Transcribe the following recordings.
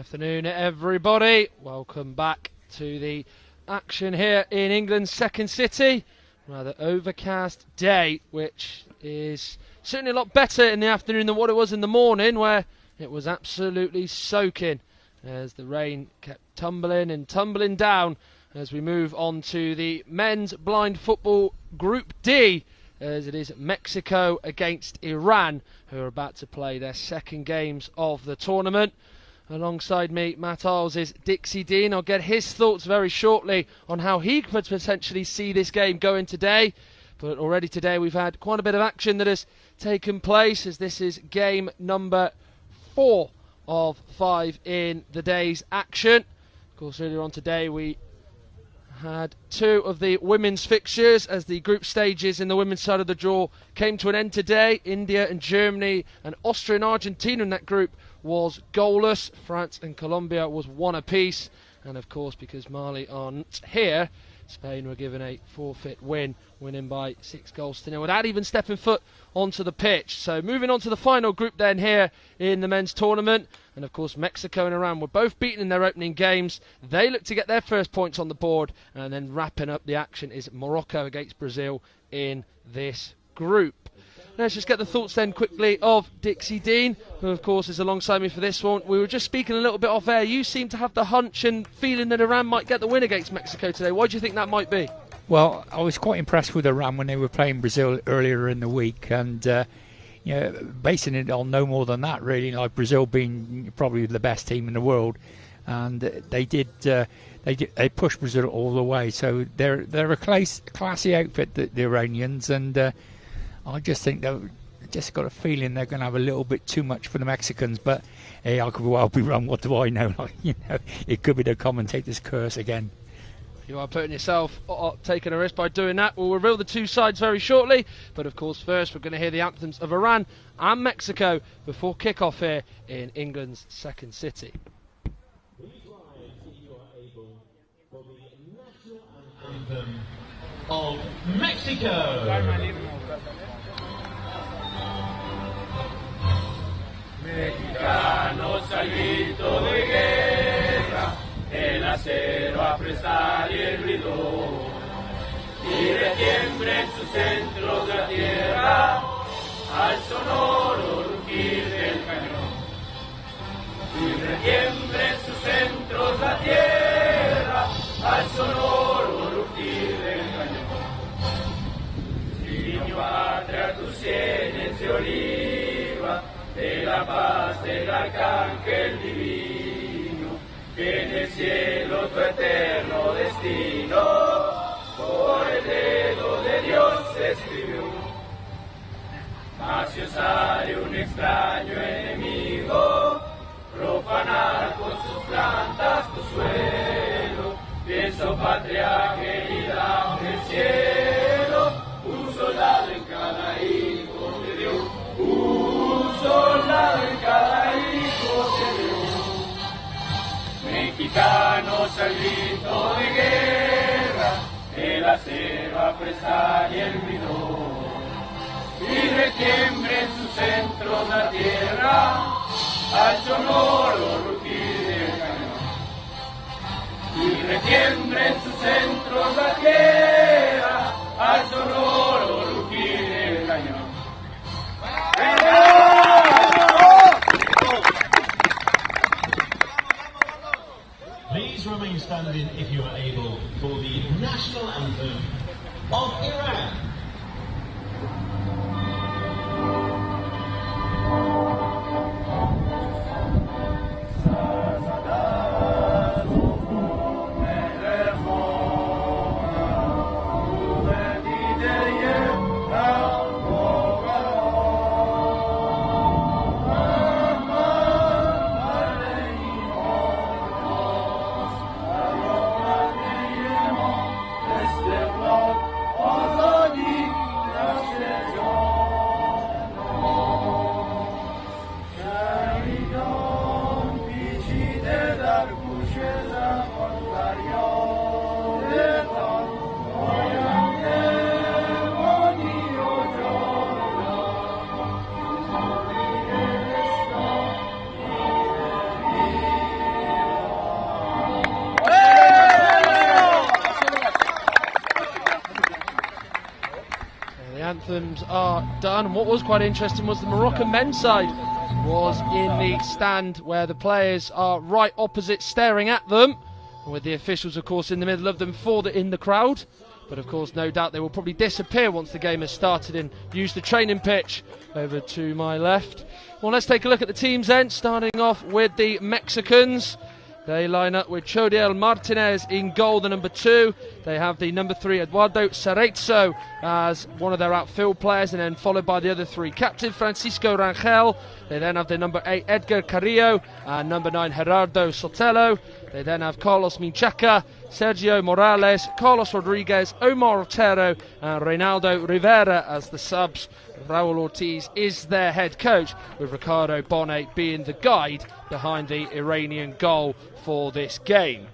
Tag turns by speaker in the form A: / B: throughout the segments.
A: Afternoon, everybody. Welcome back to the action here in England's second city. Rather overcast day, which is certainly a lot better in the afternoon than what it was in the morning, where it was absolutely soaking as the rain kept tumbling and tumbling down as we move on to the men's blind football Group D, as it is Mexico against Iran, who are about to play their second games of the tournament. Alongside me, Matt Isles, is Dixie Dean. I'll get his thoughts very shortly on how he could potentially see this game going today. But already today we've had quite a bit of action that has taken place, as this is game number 4 of 5 in the day's action. Of course, earlier on today we had 2 of the women's fixtures as the group stages in the women's side of the draw came to an end today. India and Germany and Austria and Argentina in that group was goalless. France and Colombia was 1 apiece. And of course, because Mali aren't here, Spain were given a forfeit win, winning by 6-0 without even stepping foot onto the pitch. So moving on to the final group then here in the men's tournament. And of course, Mexico and Iran were both beaten in their opening games. They look to get their first points on the board. And then wrapping up the action is Morocco against Brazil in this group. Let's just get the thoughts then quickly of Dixie Dean, who of course is alongside me for this one. We were just speaking a little bit off air. You seem to have the hunch and feeling that Iran might get the win against Mexico today. Why do you think that might be?
B: Well, I was quite impressed with Iran when they were playing Brazil earlier in the week, and basing it on no more than that, really. Like Brazil being probably the best team in the world, and they pushed Brazil all the way. So they're a classy outfit, the Iranians, and I just think they've just got a feeling they're going to have a little bit too much for the Mexicans. But hey, I could well be wrong. What do I know? It could be the commentator's curse again.
A: You are putting yourself taking a risk by doing that. We'll reveal the two sides very shortly. But of course, first we're going to hear the anthems of Iran and Mexico before kick-off here in England's second city.
C: Please rise if you are able for the national anthem of Mexico.
D: Mexicanos al grito de guerra, el acero a prestar y el ruido, y retiembre en sus centros la tierra, al sonoro rugir del cañón. Y retiembre en sus centros la tierra, al sonoro rugir del cañón. Niño patria, tus sienes de oliva, de la paz del arcángel divino, que en el cielo tu eterno destino por el dedo de Dios se escribió. Mas si osare un extraño enemigo profanar con sus plantas tu suelo, pienso patria querida del cielo, un soldado en cada hijo de Dios. Un soldado en cada hijo se dio. Mexicanos al grito de guerra, el acero a prestar y el bidón. Y retiembre en sus centros la tierra, al sonoro rugir del cañón. Y retiembre en sus centros la tierra, al sonoro rugir del cañón.
C: Please remain standing if you are able for the national anthem of Iran.
D: Azadi
A: anthems are done. And what was quite interesting was the Moroccan men's side was in the stand where the players are right opposite, staring at them, with the officials of course in the middle of them in the crowd. But of course no doubt they will probably disappear once the game has started and use the training pitch. Over to my left. Well, let's take a look at the teams then, starting off with the Mexicans. They line up with Chodiel Martinez in goal, the number 2. They have the number 3, Eduardo Cerezo, as one of their outfield players, and then followed by the other 3. Captain Francisco Rangel. They then have the number 8, Edgar Carrillo, and number 9, Gerardo Sotelo. They then have Carlos Minchaca, Sergio Morales, Carlos Rodriguez, Omar Otero, and Reynaldo Rivera as the subs. Raul Ortiz is their head coach, with Ricardo Bonnet being the guide behind the Iranian goal for this game.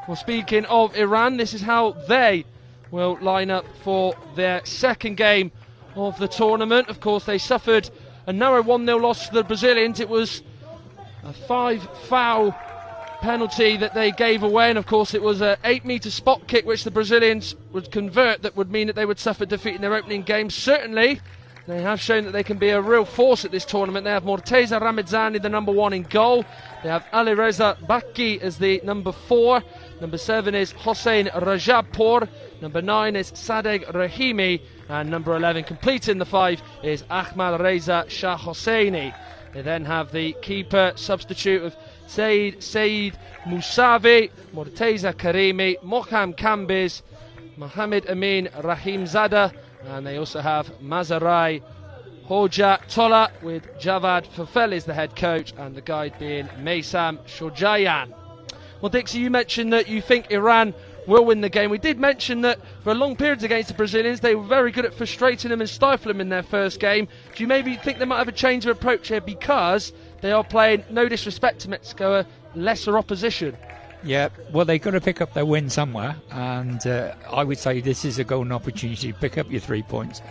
A: Well, speaking of Iran, this is how they will line up for their second game of the tournament. Of course, they suffered a narrow 1-0 loss to the Brazilians. It was a 5-foul penalty that they gave away, and of course it was an 8-metre spot kick which the Brazilians would convert. That would mean that they would suffer defeat in their opening game. Certainly they have shown that they can be a real force at this tournament. They have Morteza Ramadzani, the number 1, in goal. They have Ali Reza Baki as the number 4. Number 7 is Hossein Rajabpour. Number 9 is Sadegh Rahimi, and number 11 completing the 5 is Ahmad Reza Shah Hosseini. They then have the keeper substitute of Saeed Musavi, Morteza Karimi, Moham Kambiz, Mohammed Amin Rahimzada, and they also have Mazarai Hoja Tola, with Javad Fafel is the head coach, and the guide being Maysam Shojayan. Well, Dixie, you mentioned that you think Iran will win the game. We did mention that for a long period against the Brazilians, they were very good at frustrating them and stifling them in their first game. Do you maybe think they might have a change of approach here because they are playing, no disrespect to Mexico, a lesser opposition?
B: Yeah, well, they've got to pick up their win somewhere, and I would say this is a golden opportunity to pick up your 3 points.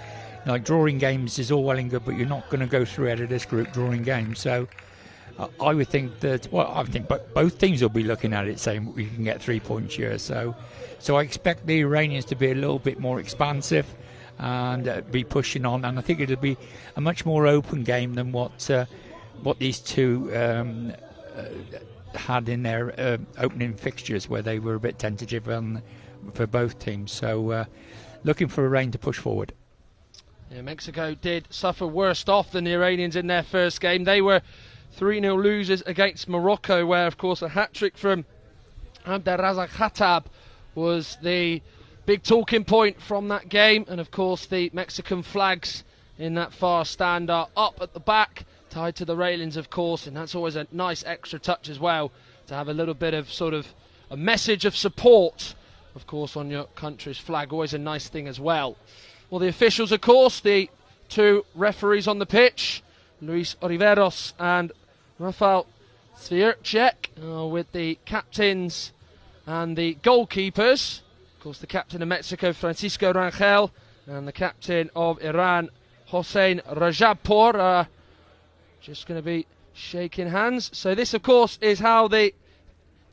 B: Like, drawing games is all well and good, but you're not going to go through out of this group drawing games. So I would think that, well, I think both teams will be looking at it saying we can get 3 points here. So I expect the Iranians to be a little bit more expansive and be pushing on, and I think it'll be a much more open game than what these two had in their opening fixtures, where they were a bit tentative for both teams. So looking for Iran to push forward.
A: Yeah, Mexico did suffer worse off than the Iranians in their first game. They were 3-0 losers against Morocco, where of course a hat-trick from Abderrazak Khattab was the big talking point from that game. And of course the Mexican flags in that far stand are up at the back, tied to the railings of course, and that's always a nice extra touch as well, to have a little bit of sort of a message of support of course on your country's flag. Always a nice thing as well. Well, the officials of course, the 2 referees on the pitch, Luis Oliveros and Rafael Svierczek, with the captains and the goalkeepers. Of course, the captain of Mexico, Francisco Rangel, and the captain of Iran, Hossein Rajabpour, are just going to be shaking hands. So this, of course, is how the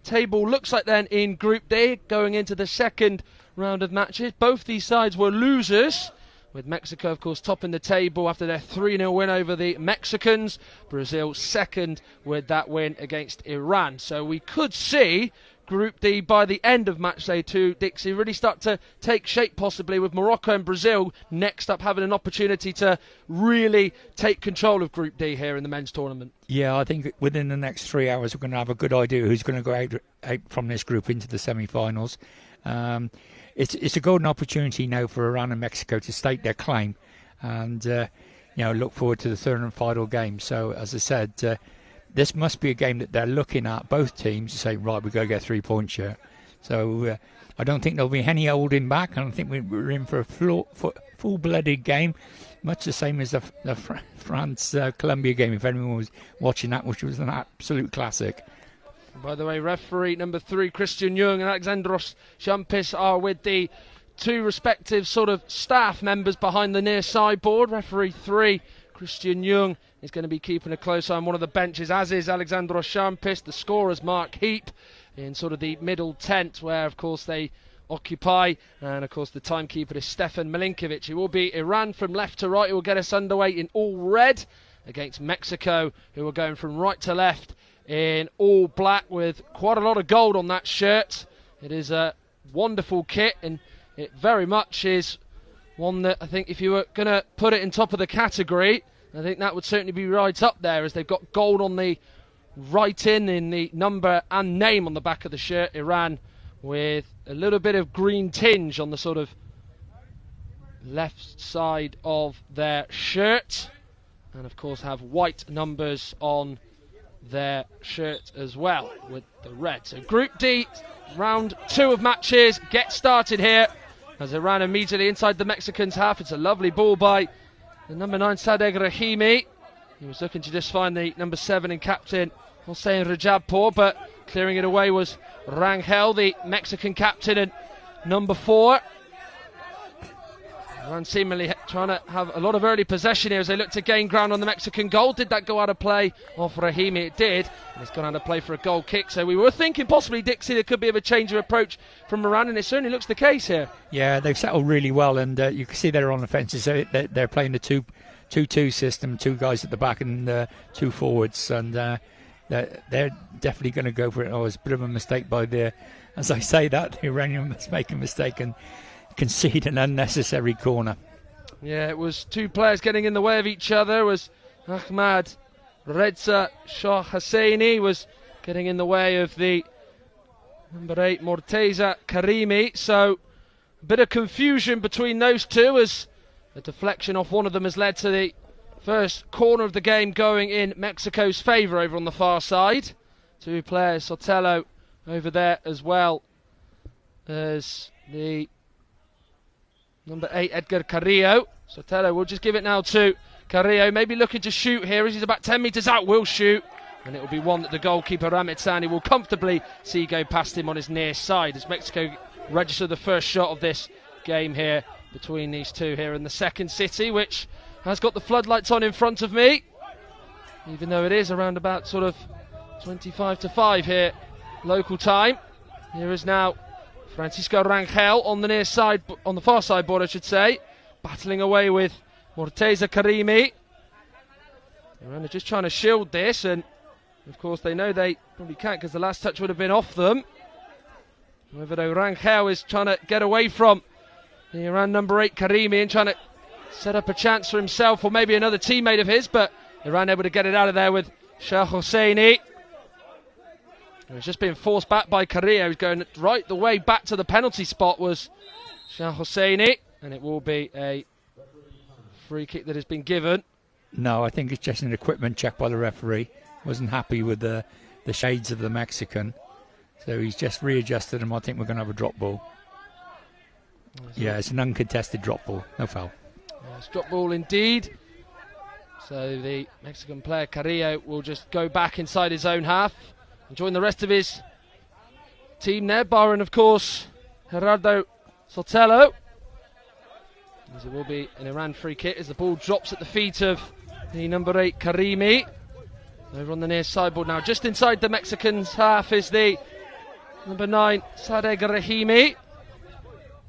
A: table looks like then in Group D, going into the second round of matches. Both these sides were losers, with Mexico, of course, topping the table after their 3-0 win over the Mexicans. Brazil second with that win against Iran. So we could see Group D by the end of match day 2, Dixie, really start to take shape, possibly with Morocco and Brazil next up having an opportunity to really take control of Group D here in the men's tournament.
B: Yeah, I think within the next 3 hours we're going to have a good idea who's going to go out from this group into the semi-finals. It's a golden opportunity now for Iran and Mexico to stake their claim, and look forward to the third and final game. So, as I said, this must be a game that they're looking at, both teams, to say, right, we've got to get 3 points here. So I don't think there'll be any holding back. I don't think we're in for a full-blooded game, much the same as the France-Colombia game, if anyone was watching that, which was an absolute classic.
A: By the way, referee number 3, Christian Young, and Alexandros Champis are with the 2 respective sort of staff members behind the near sideboard. Referee 3, Christian Young, is going to be keeping a close eye on one of the benches, as is Alexandros Champis. The scorers, Mark Heap, in sort of the middle tent, where, of course, they occupy. And of course the timekeeper is Stefan Milinkovic. It will be Iran from left to right who will get us underway in all red against Mexico, who are going from right to left in all black with quite a lot of gold on that shirt. It is a wonderful kit, and it very much is one that I think if you were going to put it in top of the category, I think that would certainly be right up there, as they've got gold on the writing in the number and name on the back of the shirt, Iran, with a little bit of green tinge on the sort of left side of their shirt, and of course have white numbers on their shirt as well with the red. So Group D, round 2 of matches get started here as Iran immediately inside the Mexicans' half. It's a lovely ball by the number 9 Sadegh Rahimi. He was looking to just find the number 7 and captain Hossein Rajabpour, but clearing it away was Rangel, the Mexican captain, and number 4. Iran seemingly trying to have a lot of early possession here as they look to gain ground on the Mexican goal. Did that go out of play off Rahimi? It did. And it's gone out of play for a goal kick. So we were thinking possibly, Dixie, there could be a change of approach from Iran, and it certainly looks the case here. Yeah, they've settled really well, and you can see they're on offences. So they're playing the 2-2 system, 2 guys at the back and 2 forwards, and they're definitely going to go for it. Oh, it's a bit of a mistake by as I say that, the Iranian must make a mistake and concede an unnecessary corner. Yeah, it was 2 players getting in the way of each other. It was Ahmad Reza Shah Hosseini was getting in the way of the number 8 Morteza Karimi. So a bit of confusion between those two, as a deflection off one of them has led to the first corner of the game going in Mexico's favour over on the far side. 2 players, Sotelo over there as well as the number 8, Edgar Carrillo. Sotelo will just give it now to Carrillo, maybe looking to shoot here as he's about 10 metres out, will shoot. And it will be one that the goalkeeper, Ramit Sani, will comfortably see go past him on his near side as Mexico register the first shot of this game here between these two here in the second city, which has got the floodlights on in front of me, even though it is around about sort of 25 to 5 here local time. Here is now Francisco Rangel on the near side, on the far side board I should say, battling away with Morteza Karimi. Iran are just trying to shield this, and of course they know they probably can't because the last touch would have been off them. However, though, Rangel is trying to get away from the Iran number 8 Karimi and trying to set up a chance for himself or maybe another teammate of his, but Iran able to get it out of there with Shah Hosseini. It was just being forced back by Carrillo, who's going right the way back to the penalty spot was Shah Hosseini, and it will be a free kick that has been given. No, I think it's just an equipment check by the referee. Wasn't happy with the shades of the Mexican, so he's just readjusted them. I think we're going to have a drop ball. Yeah, it's an uncontested drop ball, no foul. It's drop ball indeed. So the Mexican player Carrillo will just go back inside his own half and join the rest of his team there, barring of course Gerardo Sotelo. As it will be an Iran free kick as the ball drops at the feet of the number 8 Karimi. Over on the near sideboard now, just inside the Mexicans' half is the number 9 Sadegh Rahimi,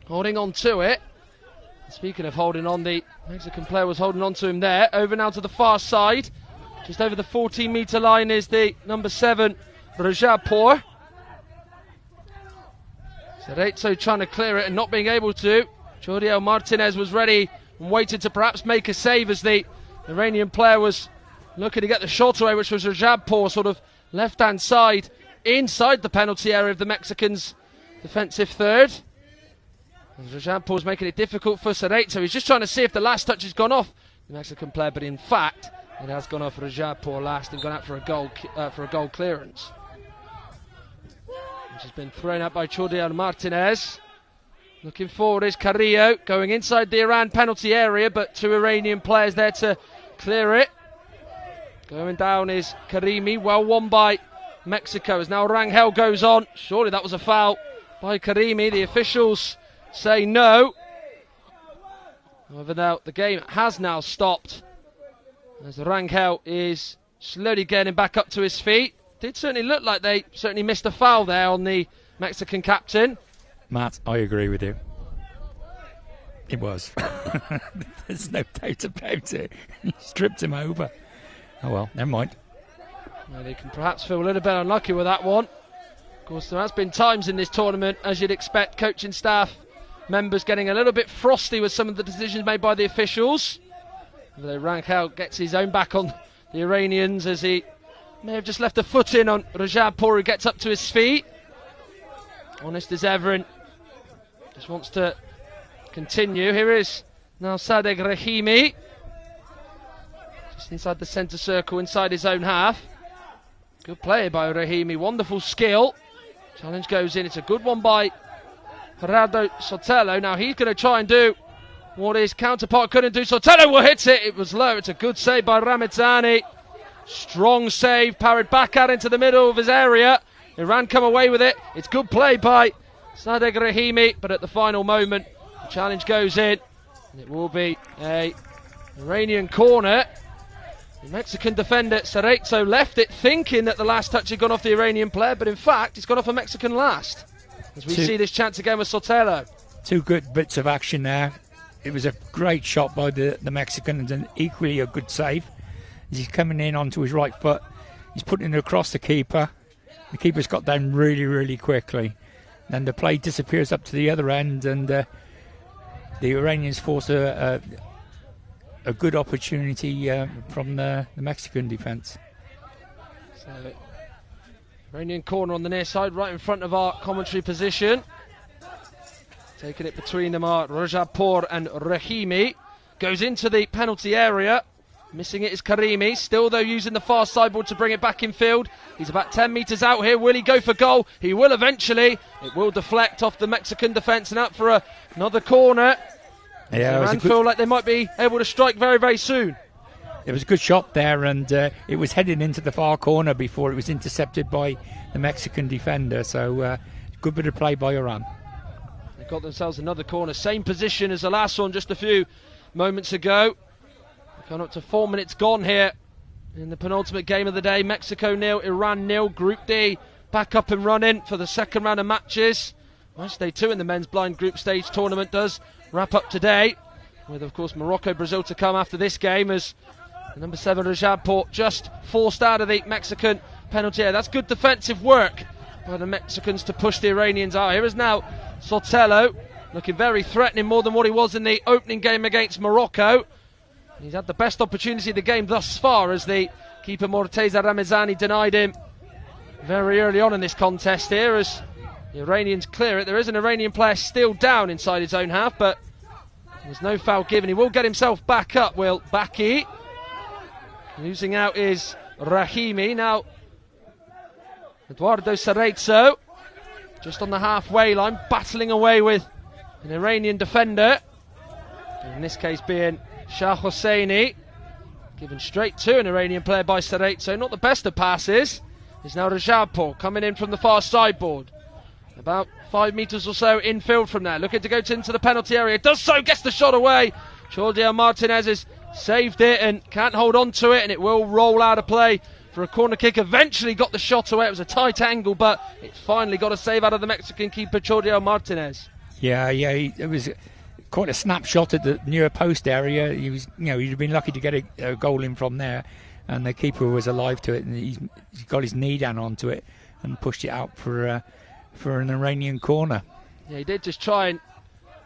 A: holding on to it. Speaking of holding on, the Mexican player was holding on to him there. Over now to the far side, just over the 14-metre line is the number 7 Rajabpour. Cerezo trying to clear it and not being able to. Jordiel Martinez was ready and waited to perhaps make a save as the Iranian player was looking to get the shot away, which was Rajabpour, sort of left-hand side, inside the penalty area of the Mexicans' defensive third. And Rajabpour's making it difficult for Cerezo. He's just trying to see if the last touch has gone off the Mexican player, but in fact, it has gone off Rajabpour last and gone out for a goal clearance, which has been thrown out by Jordiel Martinez. Looking forward is Carrillo, going inside the Iran penalty area, but 2 Iranian players there to clear it. Going down is Karimi, well won by Mexico, as now Rangel goes on. Surely that was a foul by Karimi. The officials say no. However, now the game has now stopped, as Rangel is slowly getting back up to his feet. Did certainly look like they certainly missed a foul there on the Mexican captain.
B: Matt, I agree with you. It was. There's no doubt about it. He stripped him over. Oh well, never mind.
A: Well, they can perhaps feel a little bit unlucky with that one. Of course, there has been times in this tournament, as you'd expect, coaching staff members getting a little bit frosty with some of the decisions made by the officials. Although Rankow gets his own back on the Iranians, as he may have just left a foot in on Rajabpour, who gets up to his feet. Honest as ever, and just wants to continue. Here is now Sadegh Rahimi, just inside the centre circle, inside his own half. Good play by Rahimi, wonderful skill. Challenge goes in, it's a good one by Gerardo Sotelo. Now he's going to try and do what his counterpart couldn't do. Sotelo will hit it, it was low, it's a good save by Ramazani. Strong save, parried back out into the middle of his area. Iran come away with it. It's good play by Sadegh Rahimi, but at the final moment, the challenge goes in. And it will be a Iranian corner. The Mexican defender, Cerezo, left it thinking that the last touch had gone off the Iranian player, but in fact, it's gone off a Mexican last. As we see this chance again with Sotelo.
B: Two good bits of action there. It was a great shot by the Mexican and equally a good save. As he's coming in onto his right foot, he's putting it across the keeper. The keeper's got down really, really quickly. Then the play disappears up to the other end, and the Iranians force a good opportunity from the Mexican defence.
A: So, Iranian corner on the near side, right in front of our commentary position. Taking it between them are Rajabpour and Rahimi. Goes into the penalty area. Missing it is Karimi, still though using the far sideboard to bring it back in field. He's about 10 metres out here. Will he go for goal? He will eventually. It will deflect off the Mexican defence and out for another corner.
B: Yeah,
A: Iran feel like they might be able to strike very, very soon.
B: It was a good shot there, and it was headed into the far corner before it was intercepted by the Mexican defender. So good bit of play by Iran.
A: They've got themselves another corner. Same position as the last one just a few moments ago. Gone up to 4 minutes gone here in the penultimate game of the day. Mexico 0, Iran 0. Group D back up and running for the second round of matches. Match day 2 in the men's blind group stage tournament does wrap up today, with of course Morocco, Brazil to come after this game, as the number 7 Rajabpour just forced out of the Mexican penalty area. That's good defensive work by the Mexicans to push the Iranians out. Here is now Sotelo, looking very threatening, more than what he was in the opening game against Morocco. He's had the best opportunity of the game thus far, as the keeper Morteza Ramazani denied him very early on in this contest here, as the Iranians clear it. There is an Iranian player still down inside his own half, but there's no foul given. He will get himself back up, Will Baki. Losing out is Rahimi. Now Eduardo Cerezo, just on the halfway line, battling away with an Iranian defender, in this case being Shah Hosseini, given straight to an Iranian player by Cerezo. Not the best of passes. Is now Rajabpour coming in from the far sideboard, about 5 metres or so infield from there, looking to go into the penalty area. Does so, gets the shot away. Jordiel Martinez has saved it and can't hold on to it, and it will roll out of play for a corner kick. Eventually got the shot away. It was a tight angle, but it finally got a save out of the Mexican keeper Jordiel Martinez.
B: Yeah, it was quite a snapshot at the near post area. He was, he'd have been lucky to get a goal in from there, and the keeper was alive to it, and he's got his knee down onto it and pushed it out for an Iranian corner.
A: Yeah, he did just try and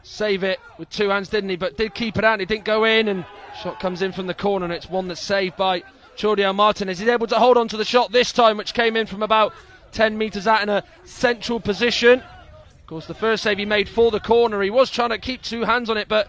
A: save it with two hands, didn't he? But did keep it out, and it didn't go in, and shot comes in from the corner, and it's one that's saved by Jordiel Martinez. He's able to hold on to the shot this time, which came in from about 10 metres out in a central position. Of course, the first save he made for the corner, he was trying to keep two hands on it, but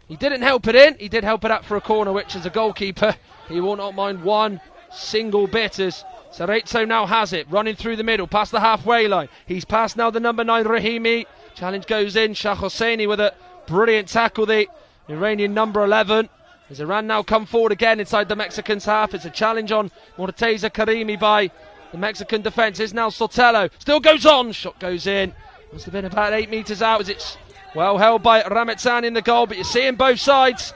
A: he didn't help it in. He did help it out for a corner, which as a goalkeeper, he will not mind one single bit, as Cerezo now has it, running through the middle, past the halfway line. He's past now the number 9, Rahimi. Challenge goes in. Shah Hosseini with a brilliant tackle, the Iranian number 11. As Iran now come forward again inside the Mexicans' half. It's a challenge on Morteza Karimi by the Mexican defence. Is now Sotelo. Still goes on. Shot goes in. Must have been about 8 metres out, as it's well held by Ramazan in the goal. But you're seeing both sides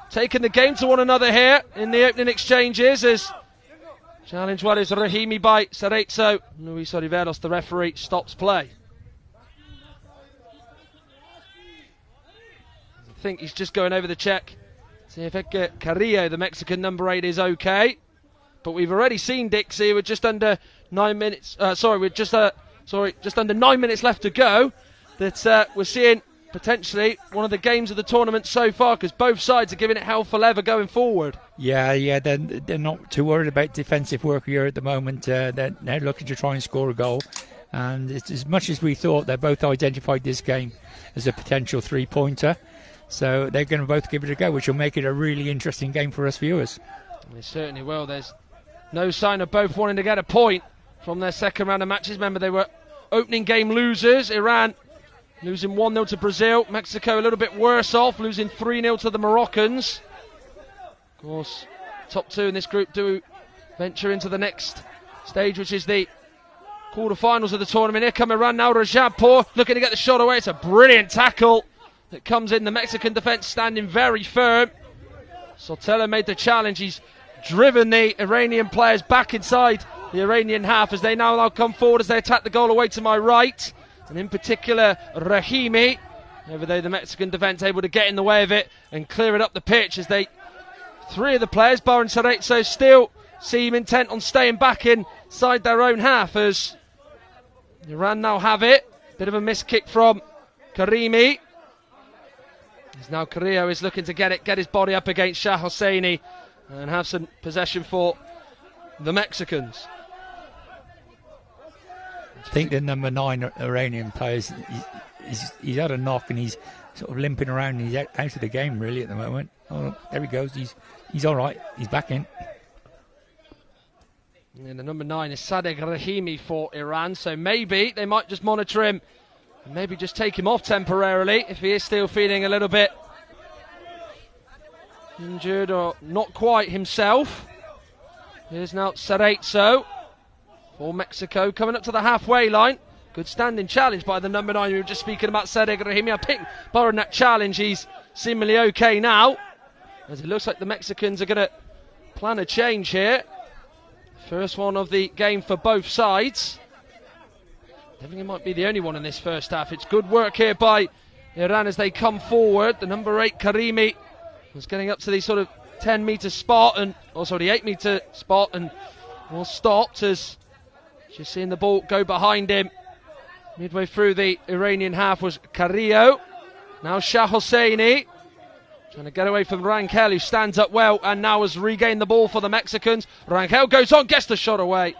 A: taking the game to one another here in the opening exchanges, as challenge is Rahimi by Cerezo. Luis Oliveros, the referee, stops play. think he's just going over the check. See if Edgar Carrillo, the Mexican number 8, is okay. But we've already seen Dixie with just under 9 minutes. Just under 9 minutes left to go. That we're seeing potentially one of the games of the tournament so far, because both sides are giving it hell for leather going forward.
B: Yeah, they're not too worried about defensive work here at the moment. They're looking to try and score a goal. And it's as much as we thought, they both identified this game as a potential three-pointer. So they're going to both give it a go, which will make it a really interesting game for us viewers.
A: They certainly will. There's no sign of both wanting to get a point from their second round of matches. Remember, they were opening game losers. Iran losing 1-0 to Brazil. Mexico a little bit worse off, losing 3-0 to the Moroccans. Of course, top two in this group do venture into the next stage, which is the quarterfinals of the tournament. Here come Iran now. Rajabpour looking to get the shot away. It's a brilliant tackle that comes in. The Mexican defence standing very firm. Sotelo made the challenge. He's driven the Iranian players back inside the Iranian half as they now come forward as they attack the goal away to my right. And in particular, Rahimi. Over there, the Mexican defence able to get in the way of it and clear it up the pitch as three of the players, Bar and Cerezo, still seem intent on staying back inside their own half as Iran now have it. Bit of a miss kick from Karimi. As now Carrillo is looking to get his body up against Shah Hosseini and have some possession for the Mexicans.
B: I think the number 9 Iranian players, he's had a knock and he's sort of limping around and he's out of the game really at the moment. Oh, there he goes. He's all right. He's back in.
A: And the number 9 is Sadegh Rahimi for Iran, so maybe they might just monitor him and maybe just take him off temporarily if he is still feeling a little bit injured or not quite himself. Here's now Cerezo for Mexico coming up to the halfway line. Good standing challenge by the number 9. We were just speaking about Sadegh Rahimi. I think borrowing that challenge, he's seemingly okay now, as it looks like the Mexicans are going to plan a change here. First one of the game for both sides. I think it might be the only one in this first half. It's good work here by Iran as they come forward. The number 8, Karimi, was getting up to the sort of 10-metre spot, and also the 8-metre spot, and was stopped as just seeing the ball go behind him. Midway through the Iranian half was Carrillo. Now Shah Hosseini trying to get away from Rangel, who stands up well and now has regained the ball for the Mexicans. Rangel goes on, gets the shot away.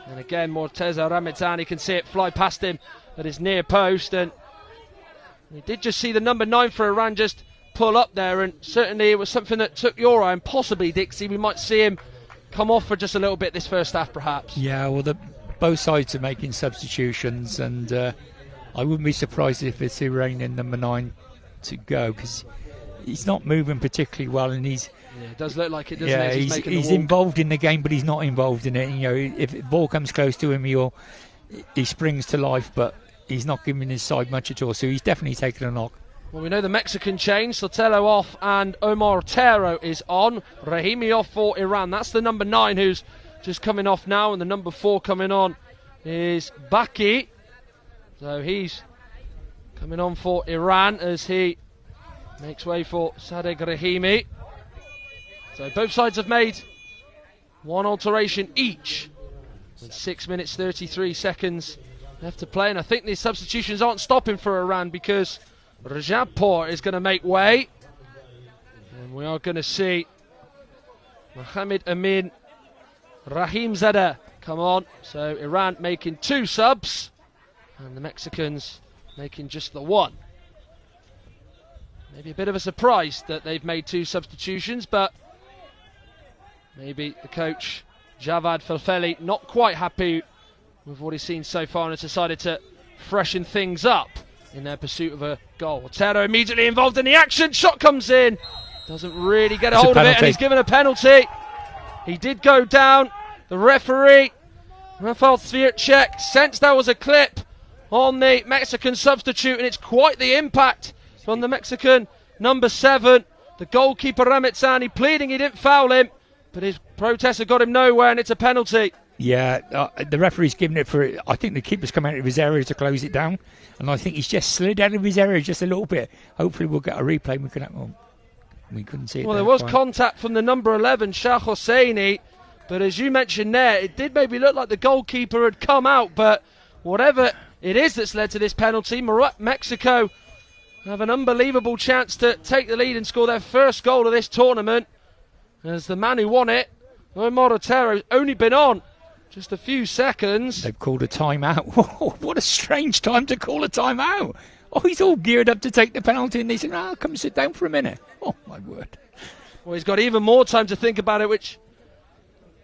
A: And again, Morteza Ramazani can see it fly past him at his near post. And we did just see the number 9 for Iran just pull up there. And certainly it was something that took your eye. And possibly, Dixie, we might see him come off for just a little bit this first half, perhaps.
B: Yeah, well, both sides are making substitutions. And I wouldn't be surprised if it's Iranian number 9 to go, because he's not moving particularly well, and it
A: does look like it, doesn't it?
B: He's involved in the game, but he's not involved in it. You know, if the ball comes close to him, he springs to life, but he's not giving his side much at all. So he's definitely taken a knock.
A: Well, we know the Mexican change. Sotelo off and Omar Otero is on. Rahimi off for Iran. That's the number 9 who's just coming off now, and the number 4 coming on is Baki. So he's coming on for Iran as he makes way for Sadegh Rahimi. So both sides have made one alteration each. With 6 minutes 33 seconds left to play. And I think these substitutions aren't stopping for Iran, because Rajabpour is going to make way. And we are going to see Mohammed Amin Rahimzadeh come on. So Iran making 2 subs and the Mexicans making just the 1. Maybe a bit of a surprise that they've made 2 substitutions, but maybe the coach, Javad Felfeli, not quite happy with what he's seen so far and has decided to freshen things up in their pursuit of a goal. Otero immediately involved in the action. Shot comes in. Doesn't really get a hold of it, and he's given a penalty. He did go down. The referee, Rafael Svircek, sensed there was a clip on the Mexican substitute, and it's quite the impact from the Mexican number 7. The goalkeeper Ramazani pleading he didn't foul him, but his protests have got him nowhere, and it's a penalty.
B: Yeah, the referee's given it for. I think the keeper's come out of his area to close it down, and I think he's just slid out of his area just a little bit. Hopefully, we'll get a replay. We couldn't see it.
A: Well, there was contact from the number 11, Shah Hosseini, but as you mentioned there, it did maybe look like the goalkeeper had come out. But whatever it is that's led to this penalty, Mexico have an unbelievable chance to take the lead and score their first goal of this tournament. As the man who won it, Omar Otero, only been on just a few seconds.
B: They've called a timeout. What a strange time to call a timeout. Oh, he's all geared up to take the penalty, and they said, come sit down for a minute. Oh, my word.
A: Well, he's got even more time to think about it, which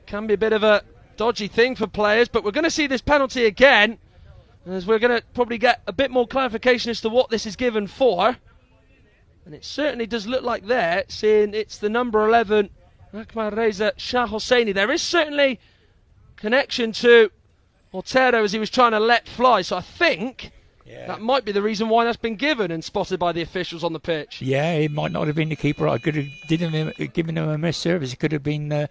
A: can be a bit of a dodgy thing for players. But we're going to see this penalty again, as we're going to probably get a bit more clarification as to what this is given for. And it certainly does look like there, seeing it's the number 11, Akmal Reza Shah Hosseini. There is certainly connection to Otero as he was trying to let fly. So I think that might be the reason why that's been given and spotted by the officials on the pitch. Yeah,
B: it might not have been the keeper. I could have given him a missed service. It could have been the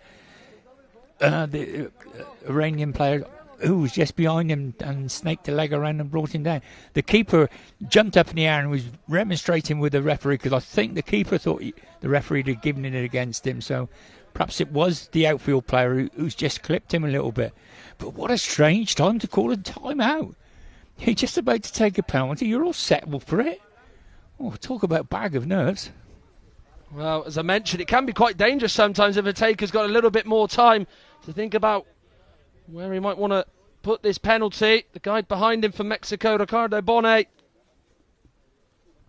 B: Iranian player who was just behind him and snaked the leg around and brought him down. The keeper jumped up in the air and was remonstrating with the referee, because I think the keeper thought the referee had given it against him. So perhaps it was the outfield player who's just clipped him a little bit. But what a strange time to call a timeout. You're just about to take a penalty. You're all set for it. Oh, talk about bag of nerves.
A: Well, as I mentioned, it can be quite dangerous sometimes if a taker's got a little bit more time to think about where he might want to put this penalty. The guy behind him for Mexico, Ricardo Bonet,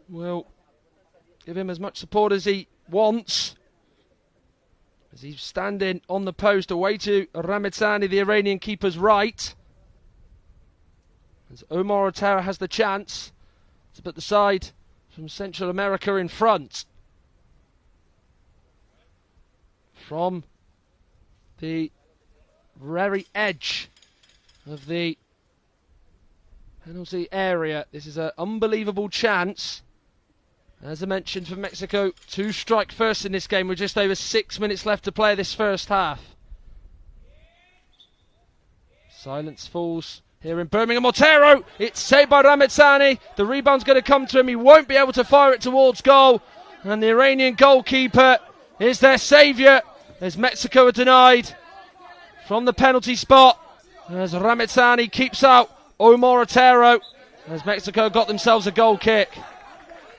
A: will give him as much support as he wants, as he's standing on the post away to Ramazani, the Iranian keeper's right. As Omar Otero has the chance to put the side from Central America in front. From the very edge of the penalty area. This is an unbelievable chance. As I mentioned, for Mexico to strike first in this game with just over 6 minutes left to play this first half. Silence falls here in Birmingham. Otero, it's saved by Ramazani. The rebound's going to come to him. He won't be able to fire it towards goal. And the Iranian goalkeeper is their saviour, as Mexico are denied from the penalty spot, as Ramazani keeps out Omar Otero, as Mexico got themselves a goal kick.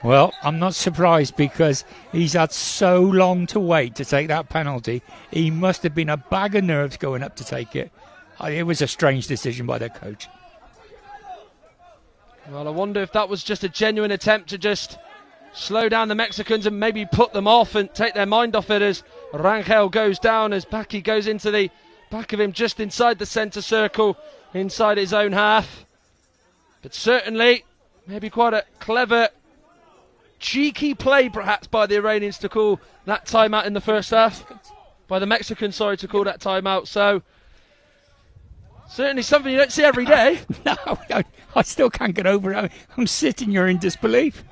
B: Well, I'm not surprised, because he's had so long to wait to take that penalty. He must have been a bag of nerves going up to take it. It was a strange decision by their coach.
A: Well, I wonder if that was just a genuine attempt to just slow down the Mexicans and maybe put them off and take their mind off it, as Rangel goes down, as Baki goes into the back of him just inside the centre circle, inside his own half. But certainly, maybe quite a clever, cheeky play perhaps by the Iranians to call that timeout in the first half. By the Mexicans, sorry, to call that timeout. So, certainly something you don't see every day.
B: No, I still can't get over it. I'm sitting here in disbelief.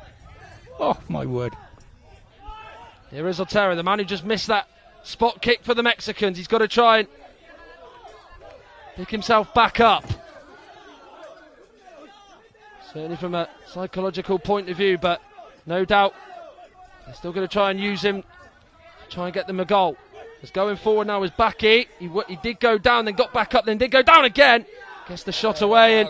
B: Oh, my word.
A: Here is Otero, the man who just missed that spot kick for the Mexicans. He's got to try and pick himself back up. Certainly from a psychological point of view, but no doubt they're still going to try and use him to try and get them a goal. As going forward now is Baki. He did go down, then got back up, then did go down again. Gets the shot away, and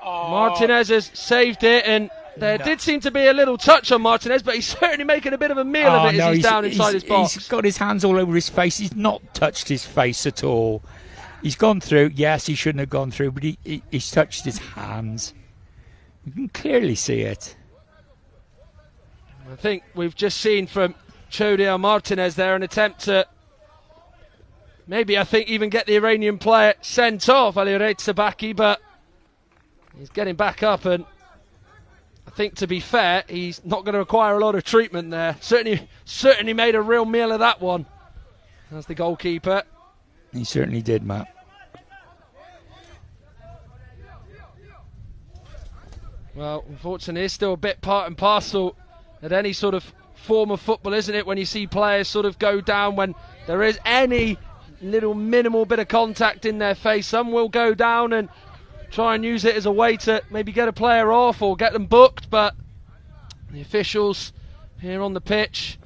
B: Oh.
A: Martinez has saved it, and there did seem to be a little touch on Martinez, but he's certainly making a bit of a meal of it as he's down inside his box.
B: He's got his hands all over his face. He's not touched his face at all. He's gone through. Yes, he shouldn't have gone through, but he's touched his hands. You can clearly see it.
A: I think we've just seen from Chodiel Martinez there an attempt to maybe, I think, even get the Iranian player sent off, Alireza Sabaki, but he's getting back up, and I think, to be fair, he's not going to require a lot of treatment there. Certainly made a real meal of that one. That's the goalkeeper.
B: He certainly did, Matt.
A: Well, unfortunately, it's still a bit part and parcel at any sort of form of football, isn't it, when you see players sort of go down when there is any little minimal bit of contact in their face. Some will go down and try and use it as a way to maybe get a player off or get them booked, but the officials here on the pitch,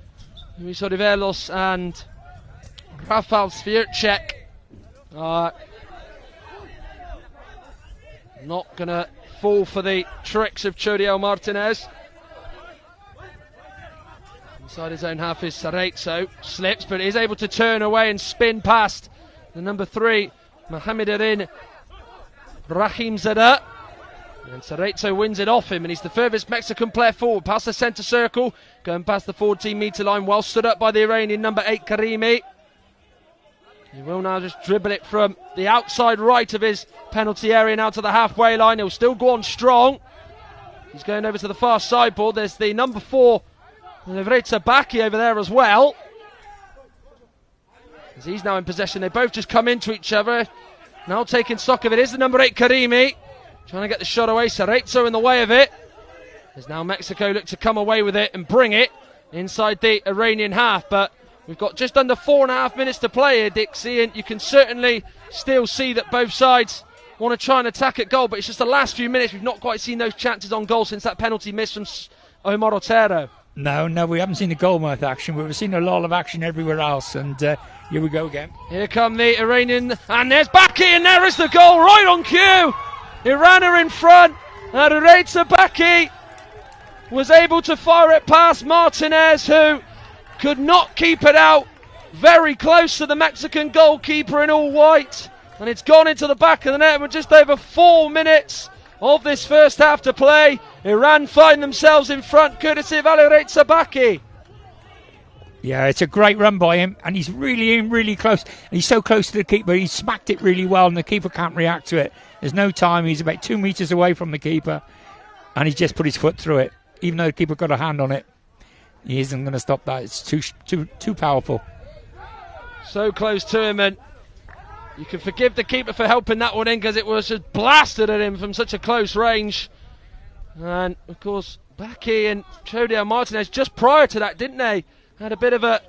A: Luis Oliveros and Rafał Świerczek, are not going to fall for the tricks of Chodiel Martinez. Inside his own half is Cerezo, slips, but is able to turn away and spin past the number 3, Mohamed Erin Rahimzadeh. And Cerezo wins it off him, and he's the furthest Mexican player forward, past the centre circle, going past the 14-metre line, well stood up by the Iranian number 8, Karimi. He will now just dribble it from the outside right of his penalty area now to the halfway line. He'll still go on strong. He's going over to the far sideboard. There's the number 4, Levreza Baki, over there as well. As he's now in possession, they both just come into each other. Now taking stock of it is the number 8, Karimi. Trying to get the shot away. Cerezo in the way of it. As now Mexico look to come away with it and bring it inside the Iranian half. But we've got just under 4.5 minutes to play here, Dixie, and you can certainly still see that both sides want to try and attack at goal, but it's just the last few minutes we've not quite seen those chances on goal since that penalty miss from Omar Otero. No, we haven't seen the goal-mouth action, but we've seen a lot of action everywhere else, and here we go again. Here come the Iranian, and there's Baki, and there is the goal, right on cue! Iran are in front, and Levreza Baki was able to fire it past Martinez, who could not keep it out, very close to the Mexican goalkeeper in all white, and it's gone into the back of the net with just over 4 minutes of this first half to play. Iran find themselves in front courtesy of Levreza Baki. Yeah, it's a great run by him, and he's really in really close. He's so close to the keeper, he smacked it really well, and the keeper can't react to it. There's no time, he's about 2 metres away from the keeper, and he's just put his foot through it, even though the keeper got a hand on it. He isn't going to stop that. It's too powerful. So close to him, and you can forgive the keeper for helping that one in, because it was just blasted at him from such a close range. And of course Baki and Chodiel Martinez just prior to that, didn't they, had a bit of a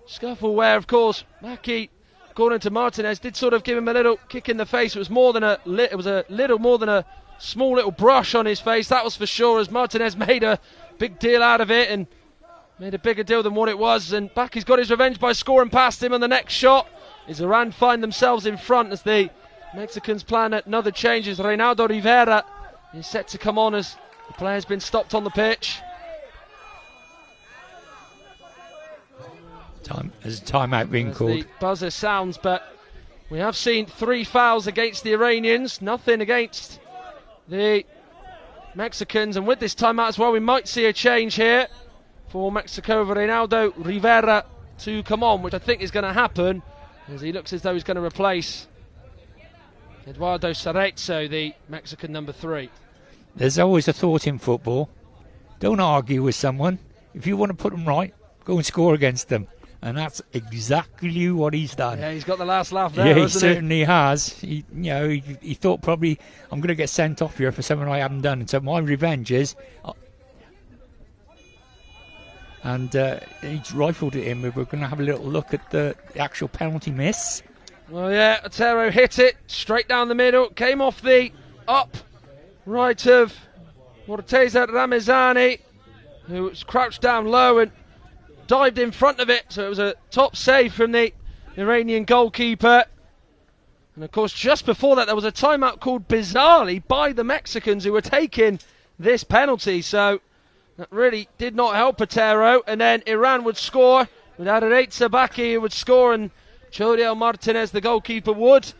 A: scuffle where of course Baki, according to Martinez, did sort of give him a little kick in the face. It was a little more than a small little brush on his face, that was for sure, as Martinez made a big deal out of it and made a bigger deal than what it was. And Baki's got his revenge by scoring past him, and the next shot is Iran find themselves in front as the Mexicans plan another change as Reynaldo Rivera is set to come on as the player's been stopped on the pitch.
B: There's a timeout being called.
A: The buzzer sounds, but we have seen 3 fouls against the Iranians, nothing against the Mexicans, and with this timeout as well we might see a change here for Mexico, Reynaldo Rivera to come on, which I think is going to happen, as he looks as though he's going to replace Eduardo Cerezo, the Mexican number 3.
B: There's always a thought in football. Don't argue with someone. If you want to put them right, go and score against them. And that's exactly what he's done.
A: Yeah, he's got the last laugh there,
B: yeah, he
A: hasn't
B: certainly has. He thought probably, I'm going to get sent off here for something I haven't done. And so my revenge is... And he's rifled at him. We're going to have a little look at the actual penalty miss.
A: Well, yeah, Otero hit it straight down the middle. Came off the up right of Morteza Ramazani, who was crouched down low and dived in front of it. So it was a top save from the Iranian goalkeeper. And of course, just before that, there was a timeout called bizarrely by the Mexicans who were taking this penalty. So that really did not help Otero. And then Iran would score with Levreza Baki, who would score, and Chodiel Martinez, the goalkeeper, would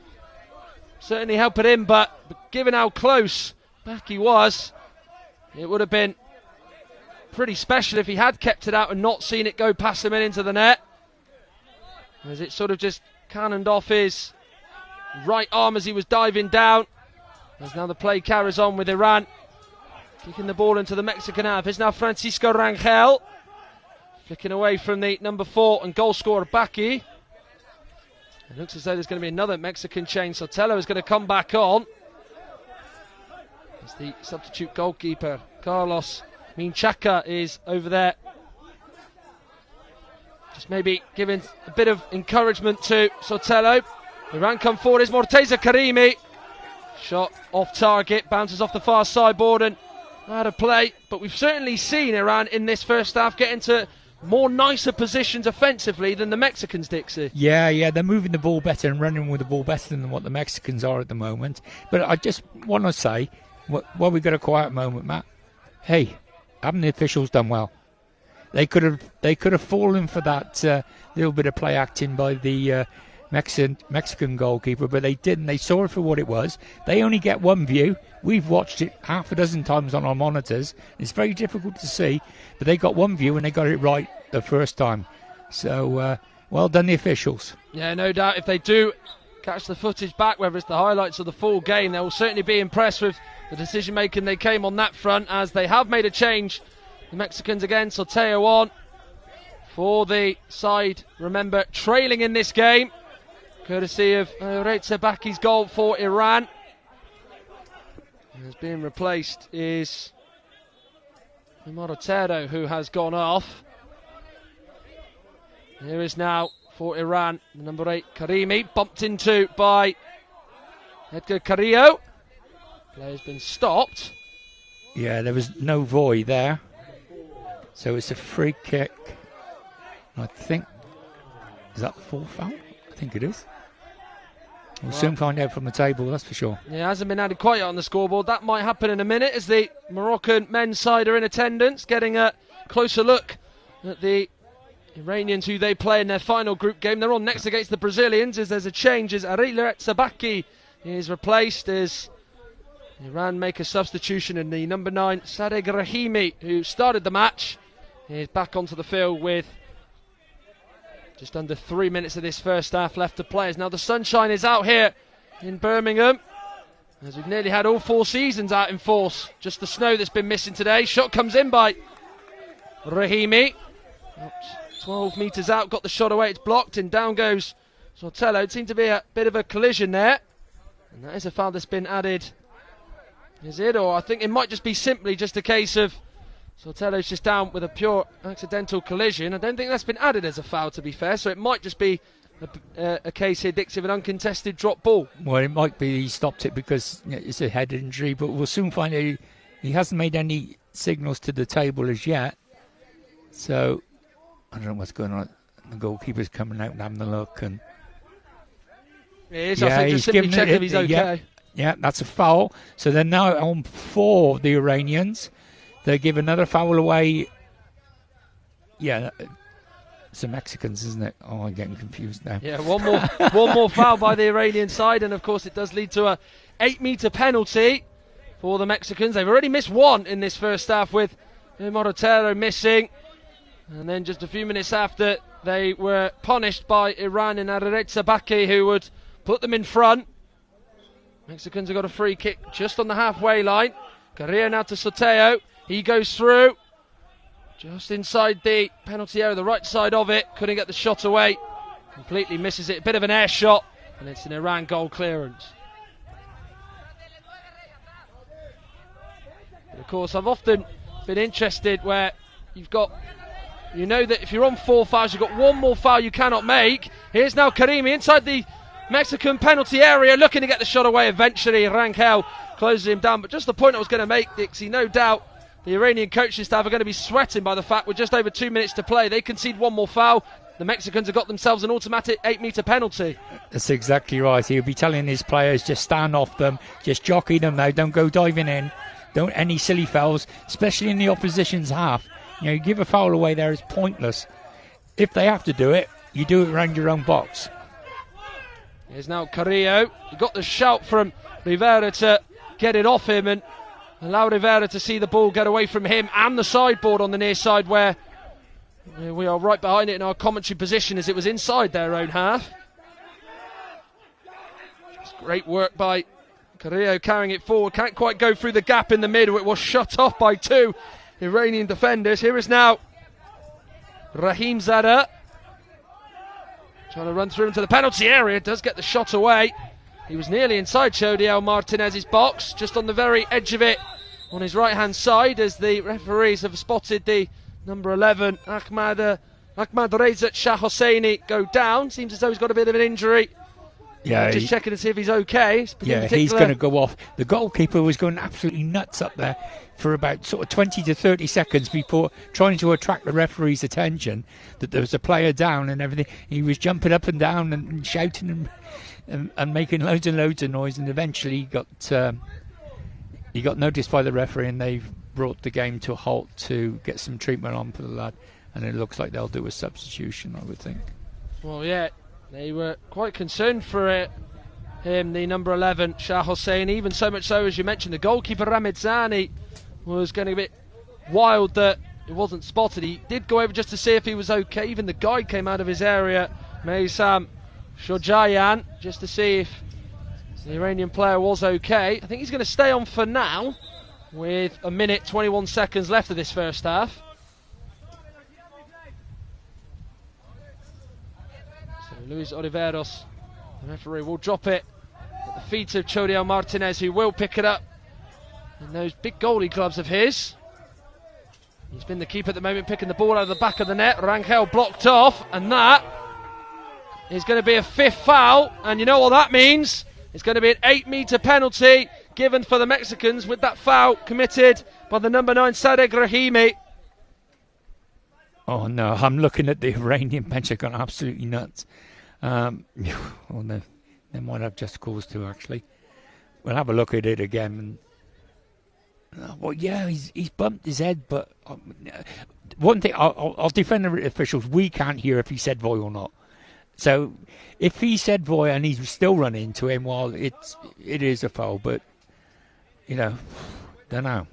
A: certainly help it in. But given how close Baki was, it would have been pretty special if he had kept it out and not seen it go past him and into the net, as it sort of just cannoned off his right arm as he was diving down. As now the play carries on with Iran kicking the ball into the Mexican half. It's now Francisco Rangel flicking away from the number 4 and goal scorer Baki. It looks as though there's going to be another Mexican change. Sotelo is going to come back on as the substitute goalkeeper Carlos Minchaca is over there Just maybe giving a bit of encouragement to Sotelo. Iran come forward is Morteza Karimi. Shot off target, bounces off the far sideboard and out of play. But we've certainly seen Iran in this first half get into more nicer positions offensively than the Mexicans, Dixie.
B: Yeah, they're moving the ball better and running with the ball better than what the Mexicans are at the moment. But I just want to say, while we got a quiet moment, Matt, hey, haven't the officials done well? They could have fallen for that little bit of play acting by the Mexican goalkeeper, but they didn't. They saw it for what it was. They only get one view. We've watched it half a dozen times on our monitors. It's very difficult to see, but they got one view and they got it right the first time. So well done, the officials.
A: Yeah, no doubt. If they do catch the footage back, whether it's the highlights or the full game, they will certainly be impressed with the decision making they came on that front, as they have made a change. The Mexicans again, Sotelo on for the side, remember, trailing in this game, courtesy of Retsabaki's goal for Iran. As being replaced is Morotero, who has gone off. Here is now for Iran, the number 8, Karimi, bumped into by Edgar Carrillo. Player's been stopped.
B: Yeah, there was no void there. So it's a free kick. I think, is that the full foul? I think it is. We'll soon find out from the table, that's for sure.
A: Yeah, it hasn't been added quite yet on the scoreboard. That might happen in a minute as the Moroccan men's side are in attendance, getting a closer look at the Iranians who they play in their final group game. They're on next against the Brazilians as there's a change as Arila Sabaki is replaced as Iran make a substitution, and the number 9, Sadegh Rahimi, who started the match, is back onto the field with just under 3 minutes of this first half left to play. As now the sunshine is out here in Birmingham, as we've nearly had all 4 seasons out in force. Just the snow that's been missing today. Shot comes in by Rahimi. 12 metres out, got the shot away, it's blocked, and down goes Sotelo. It seemed to be a bit of a collision there, and that is a foul that's been added. Is it? Or I think it might just be simply just a case of Sotelo's just down with a pure accidental collision. I don't think that's been added as a foul, to be fair, so it might just be a case here, Dix, of an uncontested drop ball.
B: Well, it might be he stopped it because it's a head injury, but we'll soon find out. He hasn't made any signals to the table as yet, so I don't know what's going on. The goalkeeper's coming out and having a look, and
A: it is, I think, just simply check if he's okay.
B: Yeah, that's a foul. So they're now on 4, the Iranians. They give another foul away. Yeah, it's the Mexicans, isn't it? Oh, I'm getting confused now.
A: Yeah, one more foul by the Iranian side, and of course it does lead to a 8-metre penalty for the Mexicans. They've already missed one in this first half, with Morotero missing, and then just a few minutes after they were punished by Iran and Araretsabaki, who would put them in front. Mexicans have got a free kick just on the halfway line. Carrillo now to Sotelo. He goes through just inside the penalty area, the right side of it. Couldn't get the shot away. Completely misses it. A bit of an air shot, and it's an Iran goal clearance. But of course, I've often been interested where you've got, you know that if you're on 4 fouls, you've got one more foul you cannot make. Here's now Karimi inside the Mexican penalty area, looking to get the shot away. Eventually Rangel closes him down, but just the point I was going to make, Dixie, no doubt the Iranian coaching staff are going to be sweating by the fact with just over 2 minutes to play, they concede one more foul. The Mexicans have got themselves an automatic 8-metre penalty.
B: That's exactly right. He'll be telling his players, just stand off them, just jockey them now, don't go diving in, don't any silly fouls, especially in the opposition's half. You give a foul away there, it's pointless. If they have to do it, you do it around your own box.
A: Here's now Carrillo. He got the shout from Rivera to get it off him and allow Rivera to see the ball get away from him and the sideboard on the near side, where we are right behind it in our commentary position as it was inside their own half. It's great work by Carrillo carrying it forward. Can't quite go through the gap in the middle. It was shut off by 2 Iranian defenders. Here is now Rahim Zada. Trying to run through into the penalty area, does get the shot away. He was nearly inside Chodiel Martinez's box, just on the very edge of it on his right hand side, as the referees have spotted the number 11, Ahmad Ahmad Reza Shah Hosseini go down. Seems as though he's got a bit of an injury.
B: Yeah,
A: just checking to see if he's okay.
B: Yeah, he's going to go off. The goalkeeper was going absolutely nuts up there for about sort of 20 to 30 seconds before trying to attract the referee's attention that there was a player down and everything. He was jumping up and down and shouting and making loads and loads of noise, and eventually he got noticed by the referee, and they've brought the game to a halt to get some treatment on for the lad, and it looks like they'll do a substitution, I would think.
A: Well, yeah, they were quite concerned for him, the number 11, Shah Hossein, even so much so, as you mentioned, the goalkeeper Ramidzani was getting a bit wild that it wasn't spotted. He did go over just to see if he was okay. Even the guide came out of his area, Meysam Shojayan, just to see if the Iranian player was okay. I think he's going to stay on for now, with a minute 21 seconds left of this first half. So Luis Oliveros, the referee, will drop it at the feet of Chodiel Martinez, who will pick it up in those big goalie gloves of his. He's been the keeper at the moment, picking the ball out of the back of the net. Rangel blocked off, and that is going to be a 5th foul, and you know what that means? It's going to be an 8-metre penalty given for the Mexicans with that foul committed by the number 9, Sadegh Rahimi.
B: Oh no, I'm looking at the Iranian bench. They've gone absolutely nuts. Well, no, they might have just cause to, actually. We'll have a look at it again. Well, yeah, he's bumped his head, but one thing, I'll defend the officials. We can't hear if he said voy or not. So if he said voy and he's still running into him, well, it is a foul, but, you know, don't know.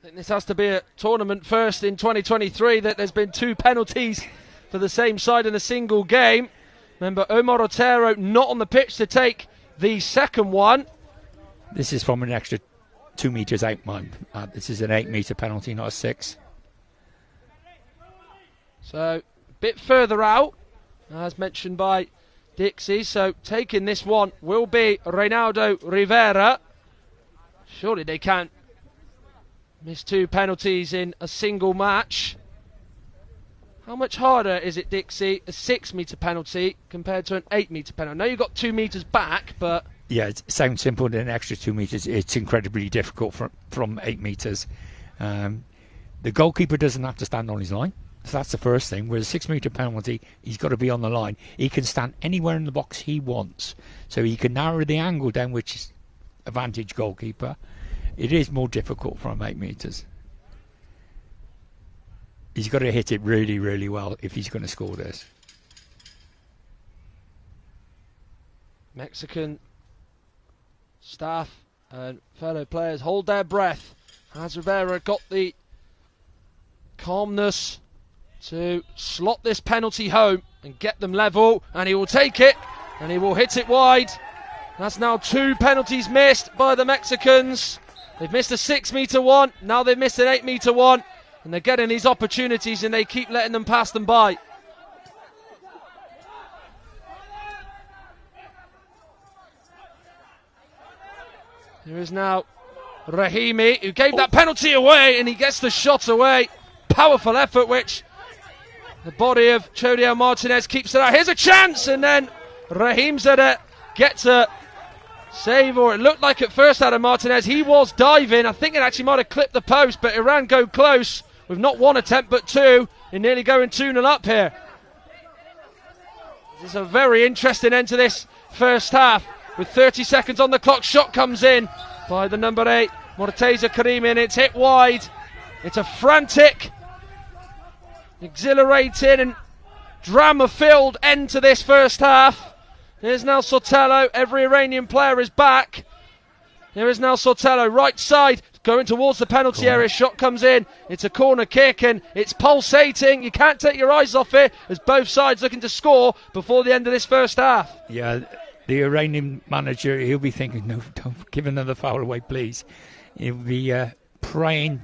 A: I think this has to be a tournament first in 2023, that there's been 2 penalties for the same side in a single game. Remember, Omar Otero not on the pitch to take the second one.
B: This is from an extra 2 metres out, man. This is an 8-metre penalty, not a 6.
A: So, a bit further out, as mentioned by Dixie. So, taking this one will be Reynaldo Rivera. Surely they can't miss 2 penalties in a single match. How much harder is it, Dixie, a 6-metre penalty compared to an 8-metre penalty? I know you've got 2 metres back, but...
B: Yeah, it sounds simple, an extra 2 metres. It's incredibly difficult from 8 metres. The goalkeeper doesn't have to stand on his line. So that's the first thing. With a 6-metre penalty, he's got to be on the line. He can stand anywhere in the box he wants. So he can narrow the angle down, which is advantage goalkeeper. It is more difficult from 8 metres. He's got to hit it really, really well if he's going to score this.
A: Mexican staff and fellow players hold their breath. Has Rivera got the calmness to slot this penalty home and get them level, and he will take it and he will hit it wide. That's now 2 penalties missed by the Mexicans. They've missed a 6-metre one, now they've missed an 8-metre one, and they're getting these opportunities and they keep letting them pass them by. Here is now Rahimi, who gave that penalty away, and he gets the shot away. Powerful effort, which the body of Chodiel Martinez keeps it out. Here's a chance, and then Raheem Zadeh gets a save, or it looked like at first out of Martinez. He was diving. I think it actually might have clipped the post, but Iran go close with not 1 attempt but 2. They're nearly going 2-0 up here. This is a very interesting end to this first half. With 30 seconds on the clock, shot comes in by the number 8, Morteza Karimi, and it's hit wide. It's a frantic, exhilarating and drama-filled end to this first half. Here's now Sotelo. Every Iranian player is back. Here is now Sotelo, right side, going towards the penalty area. Shot comes in. It's a corner kick and it's pulsating. You can't take your eyes off it as both sides looking to score before the end of this first half.
B: Yeah, the Iranian manager, he'll be thinking, no, don't give another foul away, please. He'll be praying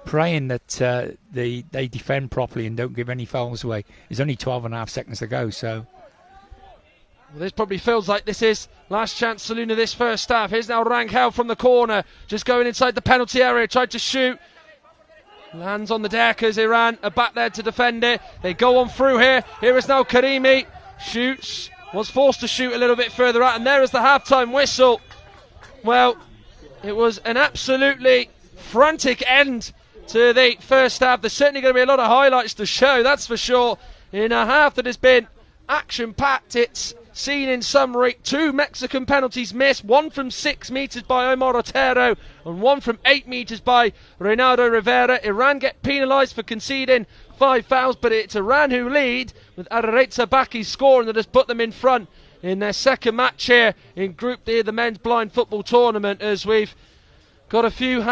B: that they defend properly and don't give any fouls away. There's only 12.5 seconds to go, so...
A: Well, this probably feels like this is last chance saloon of this first half. Here's now Rangel from the corner, just going inside the penalty area, tried to shoot. Lands on the deck as Iran are back there to defend it. They go on through here. Here is now Karimi. Shoots. Was forced to shoot a little bit further out. And there is the halftime whistle. Well, it was an absolutely frantic end to the first half. There's certainly going to be a lot of highlights to show, that's for sure. In a half that has been action-packed, it's seen in summary 2 Mexican penalties missed, 1 from 6 metres by Omar Otero and 1 from 8 metres by Reynaldo Rivera. Iran get penalised for conceding 5 fouls, but it's Iran who lead with Arareza Baki scoring that has put them in front in their second match here in Group D of the men's blind football tournament, as we've got a few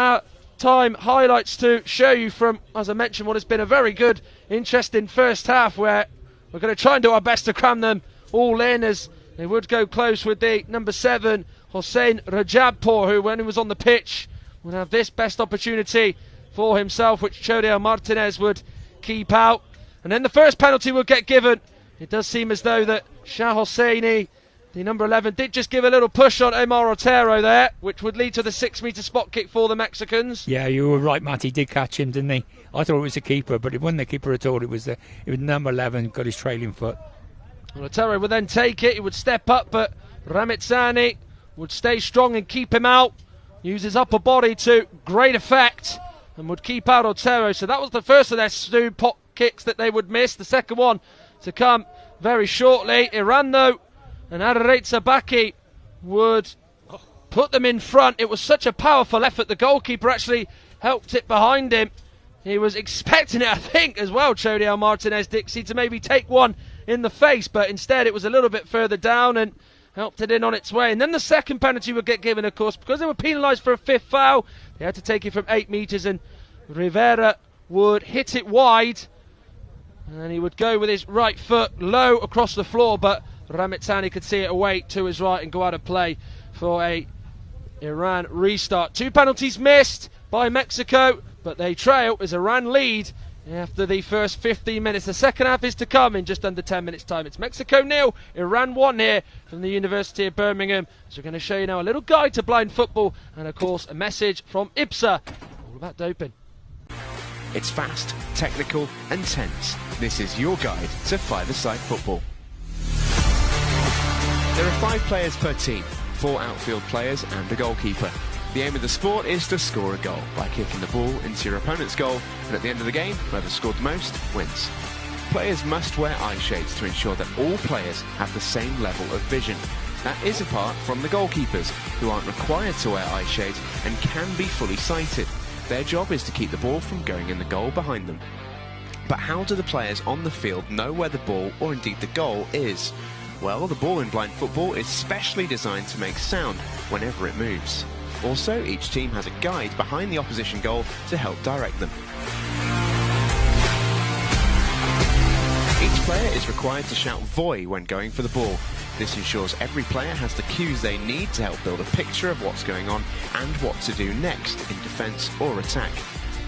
A: time highlights to show you from, as I mentioned, what has been a very good, interesting first half, where we're going to try and do our best to cram them all in, as they would go close with the number 7 Hossein Rajabpour, who when he was on the pitch would have this best opportunity for himself, which Chodeo Martinez would keep out, and then the first penalty will get given. It does seem as though that Shah Hosseini, the number 11, did just give a little push on Omar Otero there, which would lead to the 6-metre spot kick for the Mexicans.
B: Yeah, you were right, Matt. He did catch him, didn't he? I thought it was the keeper, but it wasn't the keeper at all. It was number 11, got his trailing foot.
A: Well, Otero would then take it. He would step up, but Ramitsani would stay strong and keep him out. Use his upper body to great effect and would keep out Otero. So that was the first of their 2 pot kicks that they would miss. The second one to come very shortly. Iran, though, and Arareza Baki would put them in front. It was such a powerful effort. The goalkeeper actually helped it behind him. He was expecting it, I think, as well, Chodeo Martinez Dixie, to maybe take one in the face, but instead it was a little bit further down and helped it in on its way. And then the second penalty would get given, of course, because they were penalised for a 5th foul. They had to take it from 8 metres, and Rivera would hit it wide, and he would go with his right foot low across the floor, but Ramitsani could see it away to his right and go out of play for a Iran restart. 2 penalties missed by Mexico, but they trail as Iran lead after the first 15 minutes. The second half is to come in just under 10 minutes time. It's Mexico 0, Iran 1 here from the University of Birmingham. So we're going to show you now a little guide to blind football and of course a message from IBSA all about doping.
E: It's fast, technical and tense. This is your guide to five-a-side football. There are 5 players per team, 4 outfield players and a goalkeeper. The aim of the sport is to score a goal by kicking the ball into your opponent's goal, and at the end of the game, whoever scored the most wins. Players must wear eye shades to ensure that all players have the same level of vision. That is apart from the goalkeepers, who aren't required to wear eye shades and can be fully sighted. Their job is to keep the ball from going in the goal behind them. But how do the players on the field know where the ball, or indeed the goal, is? Well, the ball in blind football is specially designed to make sound whenever it moves. Also, each team has a guide behind the opposition goal to help direct them. Each player is required to shout "Voy" when going for the ball. This ensures every player has the cues they need to help build a picture of what's going on and what to do next in defence or attack.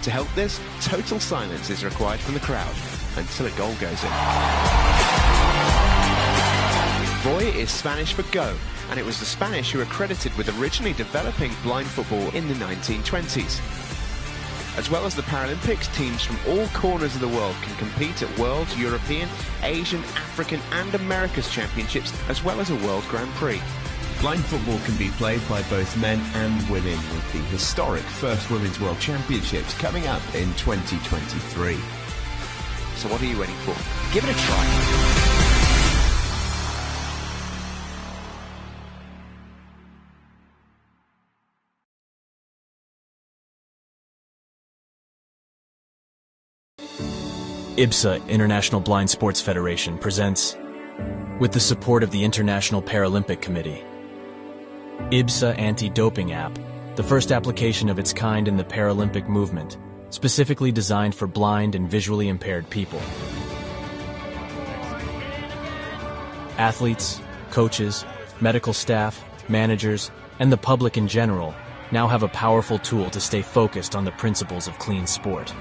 E: To help this, total silence is required from the crowd until a goal goes in. Voy is Spanish for go, and it was the Spanish who were credited with originally developing blind football in the 1920s. As well as the Paralympics, teams from all corners of the world can compete at World, European, Asian, African and America's Championships, as well as a World Grand Prix.
F: Blind football can be played by both men and women, with the historic first Women's World Championships coming up in 2023.
E: So what are you waiting for? Give it a try.
G: IBSA, International Blind Sports Federation, presents, with the support of the International Paralympic Committee, IBSA Anti-Doping App, the first application of its kind in the Paralympic movement, specifically designed for blind and visually impaired people. Athletes, coaches, medical staff, managers, and the public in general now have a powerful tool to stay focused on the principles of clean sport.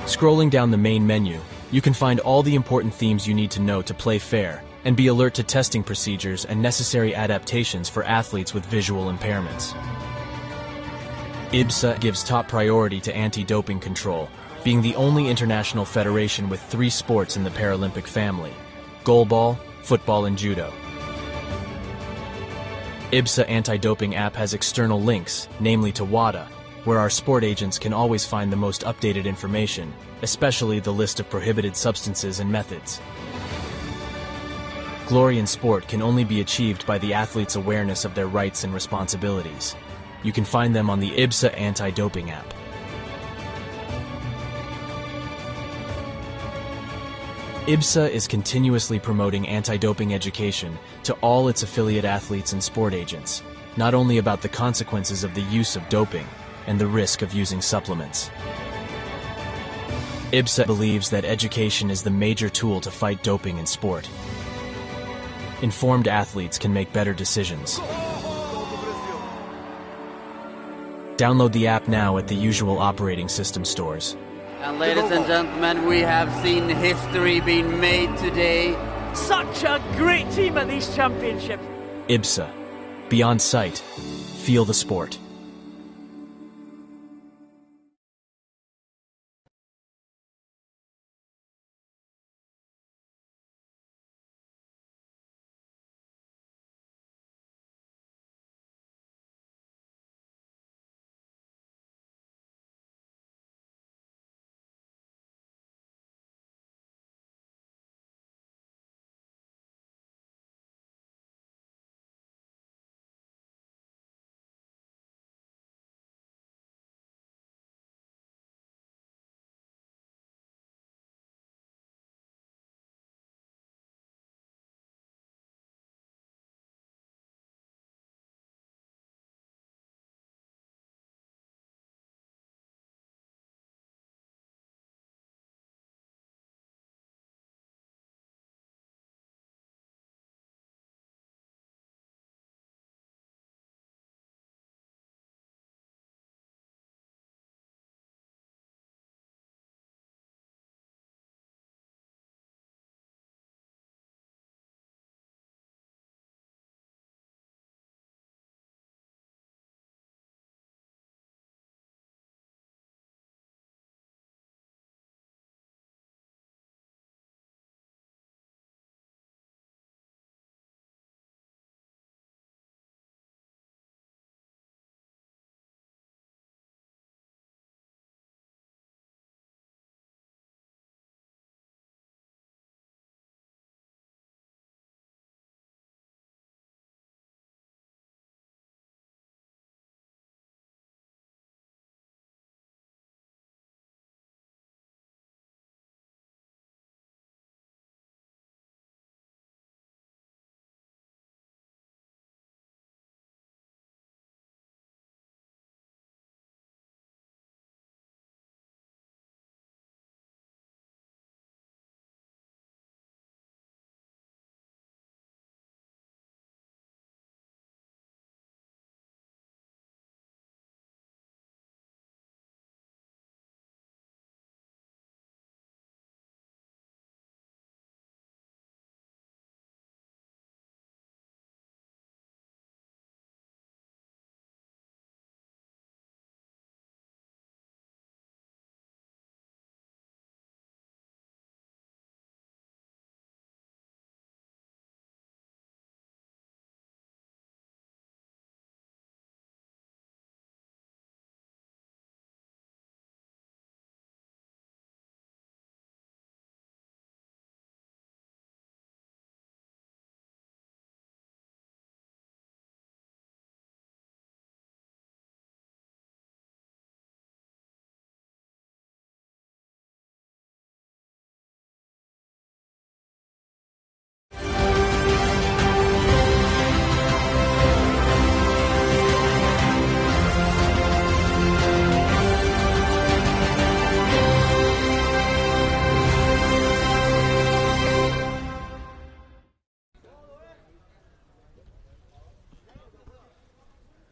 G: Scrolling down the main menu, you can find all the important themes you need to know to play fair and be alert to testing procedures and necessary adaptations for athletes with visual impairments. IBSA gives top priority to anti-doping control, being the only international federation with 3 sports in the Paralympic family: goalball, football, and judo. IBSA anti-doping app has external links, namely to WADA, where our sport agents can always find the most updated information, especially the list of prohibited substances and methods. Glory in sport can only be achieved by the athlete's awareness of their rights and responsibilities. You can find them on the IBSA anti-doping app. IBSA is continuously promoting anti-doping education to all its affiliate athletes and sport agents, not only about the consequences of the use of doping and the risk of using supplements. IBSA believes that education is the major tool to fight doping in sport. Informed athletes can make better decisions. Download the app now at the usual operating system stores.
H: And ladies and gentlemen, we have seen history being made today.
I: Such a great team at these championships.
G: IBSA. Beyond sight. Feel the sport.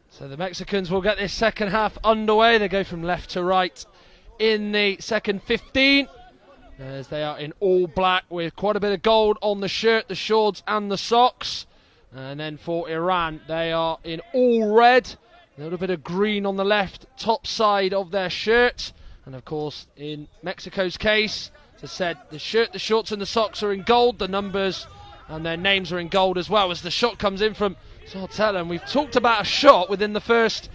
A: So the Mexicans will get this second half underway. They go from left to right in the second 15, as they are in all black with quite a bit of gold on the shirt, the shorts and the socks. And then for Iran, they are in all red A little bit of green on the left top side of their shirt. And of course, in Mexico's case, as I said, the shirt, the shorts and the socks are in gold. The numbers and their names are in gold as well, as the shot comes in from Sartella. And we've talked about a shot within the first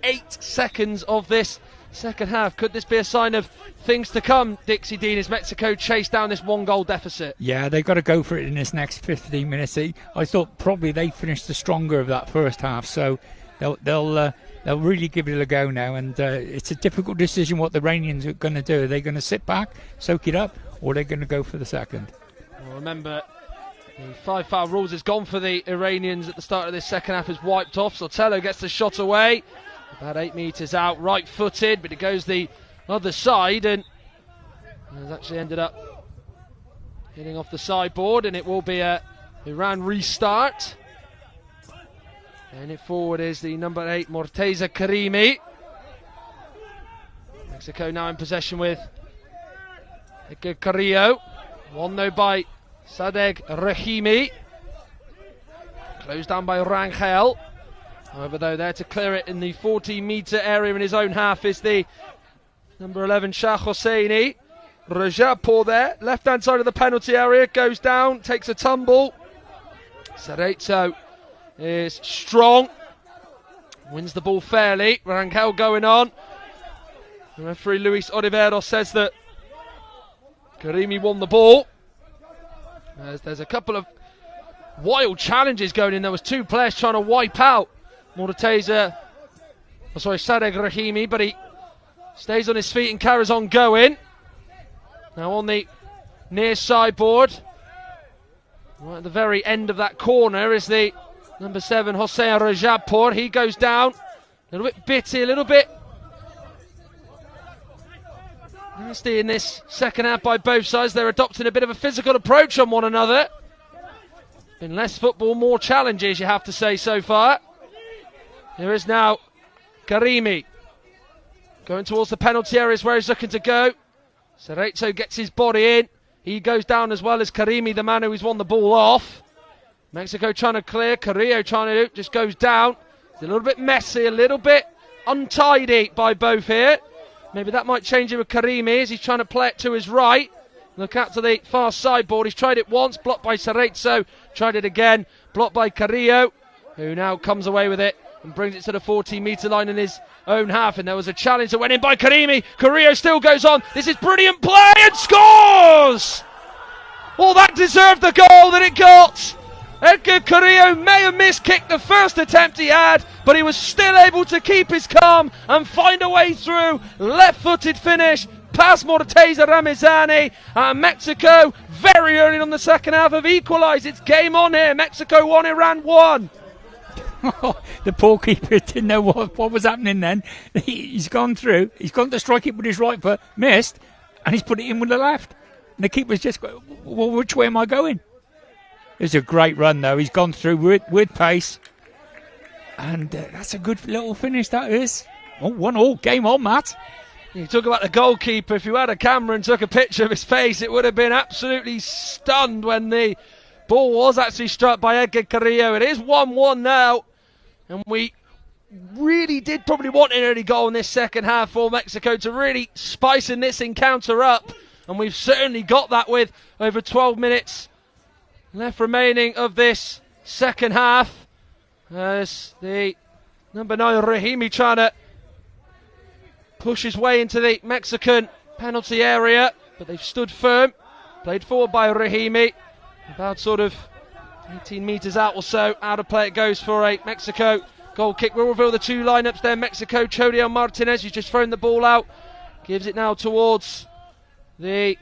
A: 8 seconds of this second half. Could this be a sign of things to come, Dixie Dean, as Mexico chase down this 1-goal deficit?
B: Yeah, they've got to go for it in this next 15 minutes. I thought probably they finished the stronger of that first half, so they'll really give it a go now. And it's a difficult decision what the Iranians are going to do. Are they going to sit back, soak it up, or are they going to go for the second?
A: Well, remember, the 5-foul rules is gone for the Iranians at the start of this second half, is wiped off. Sotello gets the shot away, about 8 metres out, right-footed, but it goes the other side, and has actually ended up hitting off the sideboard, and it will be a Iran restart. And it forward is the number 8, Morteza Karimi. Mexico now in possession with Edgar Carrillo. Won though by Sadegh Rahimi. Closed down by Rangel. However, though, there to clear it in the 40-metre area in his own half is the number 11, Shah Hosseini. Rajabpour there, left-hand side of the penalty area, goes down, takes a tumble. Cerezo is strong, wins the ball fairly. Rangel going on. The referee Luis Oliveros says that Karimi won the ball. There's a couple of wild challenges going in. There was 2 players trying to wipe out Sadegh Rahimi, but he stays on his feet and carries on going. Now on the near sideboard, right at the very end of that corner, is the number 7, Hossein Rajabpour. He goes down, a little bit bitty, a little bit nasty in this second half by both sides. They're adopting a bit of a physical approach on one another. Been less football, more challenges, you have to say, so far. There is now Karimi going towards the penalty areas where he's looking to go. Cerezo gets his body in. He goes down as well as Karimi, the man who's won the ball off. Mexico trying to clear. Carrillo trying to just goes down. It's a little bit messy, a little bit untidy by both here. Maybe that might change it with Karimi as he's trying to play it to his right. Look out to the far sideboard. He's tried it once, blocked by Cerezo. Tried it again, blocked by Carrillo, who now comes away with it and brings it to the 14-metre line in his own half. And there was a challenge that went in by Karimi. Carrillo still goes on. This is brilliant play and scores! Well, that deserved the goal that it got. Edgar Carrillo may have miskicked the first attempt he had, but he was still able to keep his calm and find a way through. Left-footed finish past Morteza Ramazani. Mexico, very early on the second half, have equalised. It's game on here. Mexico 1, Iran 1.
B: The poor keeper didn't know what was happening then. He's gone through. He's gone to strike it with his right foot, missed, and he's put it in with the left. And the keeper's just going, well, which way am I going? It was a great run, though. He's gone through with pace. And that's a good little finish, that is. Oh, 1-1. Game on, Matt.
A: You talk about the goalkeeper. If you had a camera and took a picture of his face, it would have been absolutely stunned when the ball was actually struck by Edgar Carrillo. It is 1-1 now. And we really did probably want an early goal in this second half for Mexico to really spicing this encounter up. And we've certainly got that with over 12 minutes left remaining of this second half. As the number 9 Rahimi trying to push his way into the Mexican penalty area, but they've stood firm. Played forward by Rahimi, about sort of 18 metres out or so. Out of play it goes for a Mexico goal kick. We'll reveal the 2 lineups there. Mexico, Chodiel Martinez, who's just thrown the ball out, gives it now towards the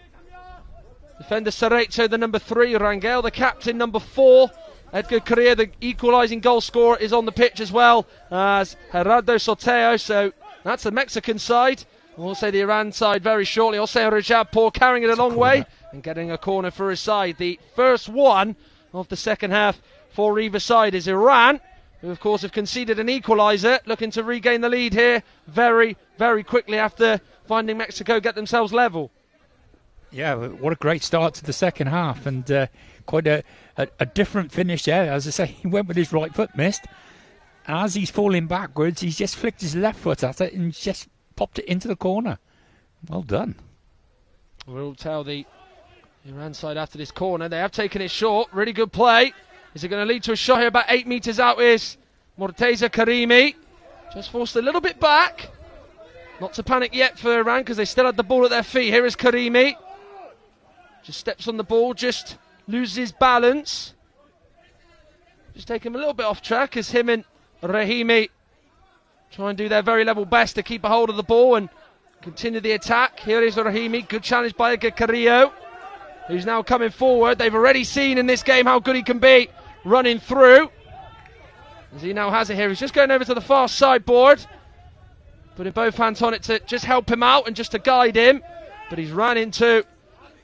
A: defender Cerezo, the number 3, Rangel, the captain, number 4. Edgar Carrillo, the equalising goal scorer, is on the pitch as well as Gerardo Soteo. So that's the Mexican side. We'll say the Iran side very shortly. Hossein Rajabpour carrying it a long way and getting a corner for his side. The first one of the second half for either side is Iran, who of course have conceded an equaliser, looking to regain the lead here very, very quickly after finding Mexico get themselves level.
B: Yeah, what a great start to the second half, and quite a different finish there. As I say, he went with his right foot, missed, as he's falling backwards, he's just flicked his left foot at it and just popped it into the corner. Well done.
A: We'll tell the Iran side after this corner. They have taken it short. Really good play. Is it going to lead to a shot here? About 8 metres out is Morteza Karimi. Just forced a little bit back. Not to panic yet for Iran because they still had the ball at their feet. Here is Karimi. Just steps on the ball, just loses balance. Just take him a little bit off track as him and Rahimi try and do their very level best to keep a hold of the ball and continue the attack. Here is Rahimi. Good challenge by Edgar Carrillo, who's now coming forward. They've already seen in this game how good he can be running through. As he now has it here. He's just going over to the far sideboard, putting both hands on it to just help him out and just to guide him. But he's run into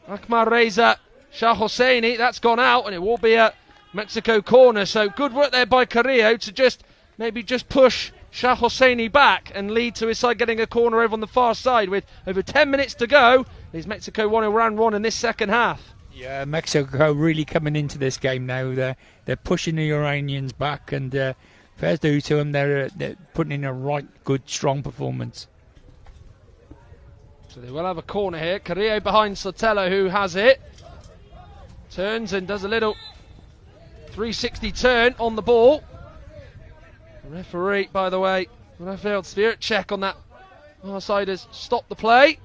A: Akmal Reza Shah Hosseini. That's gone out and it will be a Mexico corner. So good work there by Carrillo to just maybe just push Shah Hosseini back and lead to his side getting a corner over on the far side with over 10 minutes to go. There's Mexico 1, Iran 1 in this second half.
B: Yeah, Mexico really coming into this game now. They're pushing the Iranians back, and fair due to them, they're putting in a right good, strong performance.
A: So they will have a corner here. Carrillo behind Sotelo, who has it. Turns and does a little 360 turn on the ball. The referee, by the way, Rafael Spirit check on that far side has stopped the play.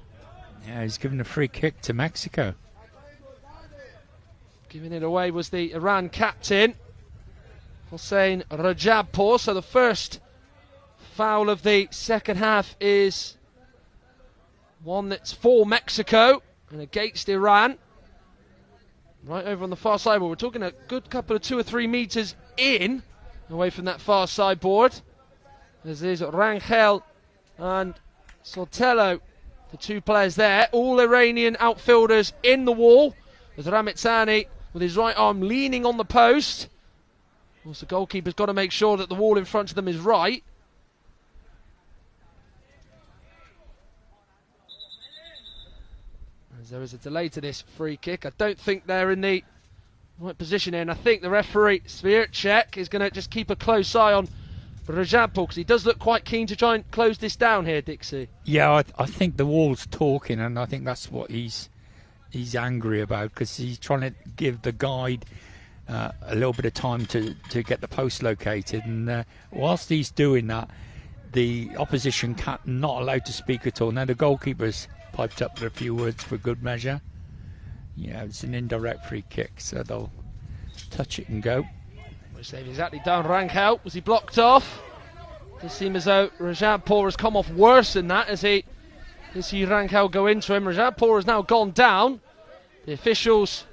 B: Yeah, he's given a free kick to Mexico.
A: Giving it away was the Iran captain, Hossein Rajabpour. So the first foul of the second half is one that's for Mexico and against Iran. Right over on the far sideboard. We're talking a good couple of 2 or 3 metres in, away from that far sideboard. As is Rangel and Sotelo, the two players there. All Iranian outfielders in the wall. There's Ramitsani with his right arm leaning on the post. Of course, the goalkeeper's got to make sure that the wall in front of them is right. As there is a delay to this free kick. I don't think they're in the right position here, and I think the referee, Svircek, is going to just keep a close eye on Rajabpour because he does look quite keen to try and close this down here, Dixie.
B: Yeah, I think the wall's talking, and I think that's what he's angry about, because he's trying to give the guide a little bit of time to get the post located, and whilst he's doing that, the opposition not allowed to speak at all. Now the goalkeeper's piped up with a few words for good measure. Yeah, it's an indirect free kick, so they'll touch it and go.
A: Which they've exactly done. Rangel, was he blocked off? Does seem as though Rajabpour has come off worse than that as he see Rangel go into him. Rajabpour has now gone down. The officials,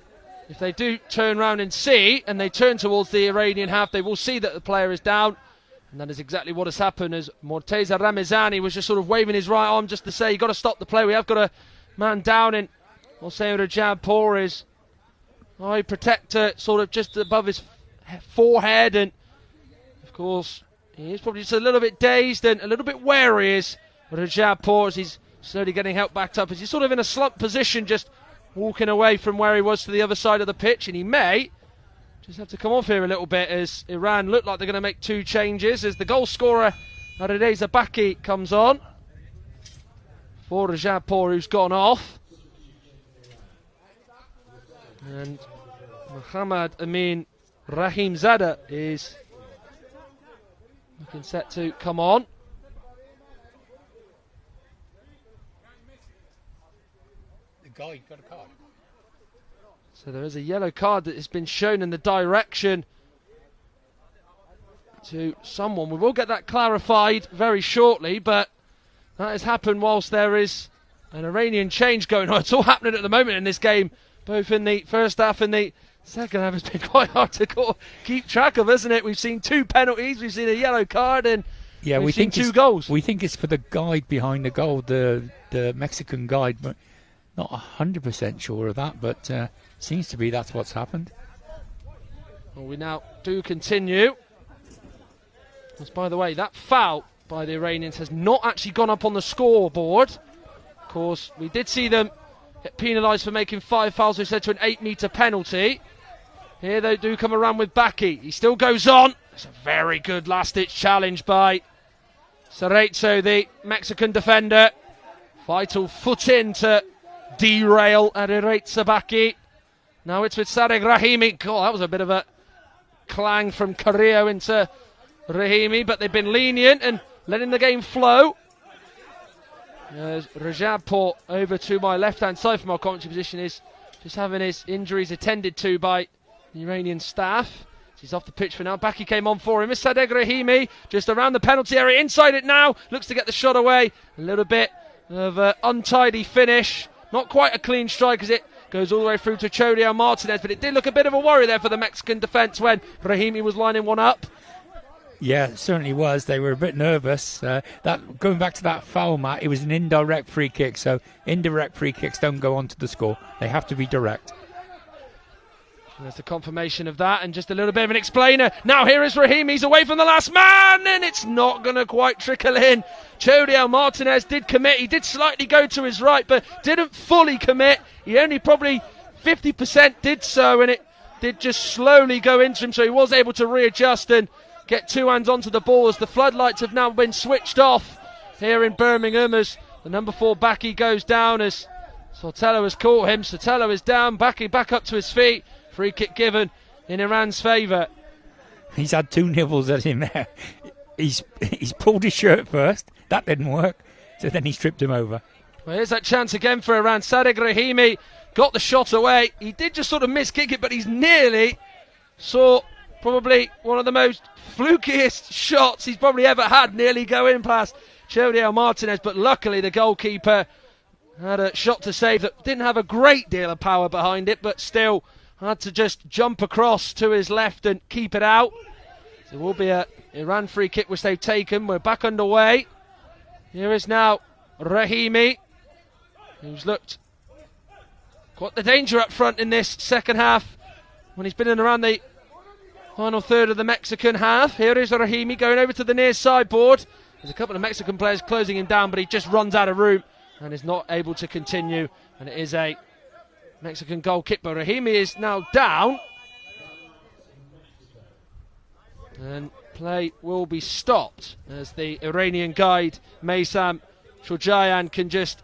A: if they do turn round and see, and they turn towards the Iranian half, they will see that the player is down. And that is exactly what has happened, as Morteza Ramazani was just sort of waving his right arm just to say, you've got to stop the play. We have got a man down, and Hossein Rajabpour is eye protector sort of just above his forehead. And, of course, he is probably just a little bit dazed and a little bit wary as Rajabpour, as he's slowly getting helped back up, as he's sort of in a slump position, just walking away from where he was to the other side of the pitch, and he may just have to come off here a little bit as Iran look like they're going to make 2 changes as the goal scorer Arideza Baki comes on for Rajabpour, who's gone off, and Muhammad Amin Rahimzada is looking set to come on.
B: Guy got a card.
A: So there is a yellow card that has been shown in the direction to someone. We will get that clarified very shortly, but that has happened whilst there is an Iranian change going on. It's all happening at the moment in this game, both in the first half and the second half. It's been quite hard to keep track of, isn't it? We've seen 2 penalties, we've seen a yellow card, and
B: yeah,
A: we've seen 2 goals.
B: We think it's for the guide behind the goal, the Mexican guide, but not 100% sure of that, but seems to be that's what's happened.
A: Well, we now do continue. Because, by the way, that foul by the Iranians has not actually gone up on the scoreboard. Of course, we did see them get penalised for making 5 fouls, which led to an 8-metre penalty. Here they do come around with Baki. He still goes on. It's a very good last-ditch challenge by Cerezo, the Mexican defender. Vital foot in to derail Ariraitza Baki. Now it's with Sadegh Rahimi. God, that was a bit of a clang from Carrillo into Rahimi, but they've been lenient and letting the game flow. As Rajabpur over to my left-hand side from our commentary position is just having his injuries attended to by the Iranian staff. He's off the pitch for now. Baki came on for him. It's Sadegh Rahimi just around the penalty area. Inside it now. Looks to get the shot away. A little bit of an untidy finish. Not quite a clean strike as it goes all the way through to Chodio Martinez, but it did look a bit of a worry there for the Mexican defence when Rahimi was lining one up.
B: Yeah, it certainly was. They were a bit nervous. That going back to that foul, Matt, it was an indirect free kick, so indirect free kicks don't go on to the score. They have to be direct.
A: There's the confirmation of that, and just a little bit of an explainer. Now here is Rahimi, he's away from the last man, and it's not going to quite trickle in. Chodio Martinez did commit, he did slightly go to his right, but didn't fully commit. He only probably 50% did so, and it did just slowly go into him, so he was able to readjust and get two hands onto the ball as the floodlights have now been switched off here in Birmingham as the number 4 Baki goes down as Sotelo has caught him. Sotelo is down, Baki back up to his feet. Free kick given in Iran's favour.
B: He's had 2 nibbles at him there. He's pulled his shirt first. That didn't work. So then he stripped him over.
A: Well, here's that chance again for Iran. Sadegh Rahimi got the shot away. He did just sort of miss kick it, but he's nearly saw probably one of the most flukiest shots he's probably ever had, nearly go in past Chodio Martinez. But luckily the goalkeeper had a shot to save that didn't have a great deal of power behind it, but still had to just jump across to his left and keep it out. There will be a Iran free kick which they've taken. We're back underway. Here is now Rahimi, who's looked quite the danger up front in this second half when he's been in around the final third of the Mexican half. Here is Rahimi going over to the near sideboard. There's a couple of Mexican players closing him down, but he just runs out of room and is not able to continue. And it is a Mexican goal kick, but Rahimi is now down. And play will be stopped as the Iranian guide, Maysam Shojayan, can just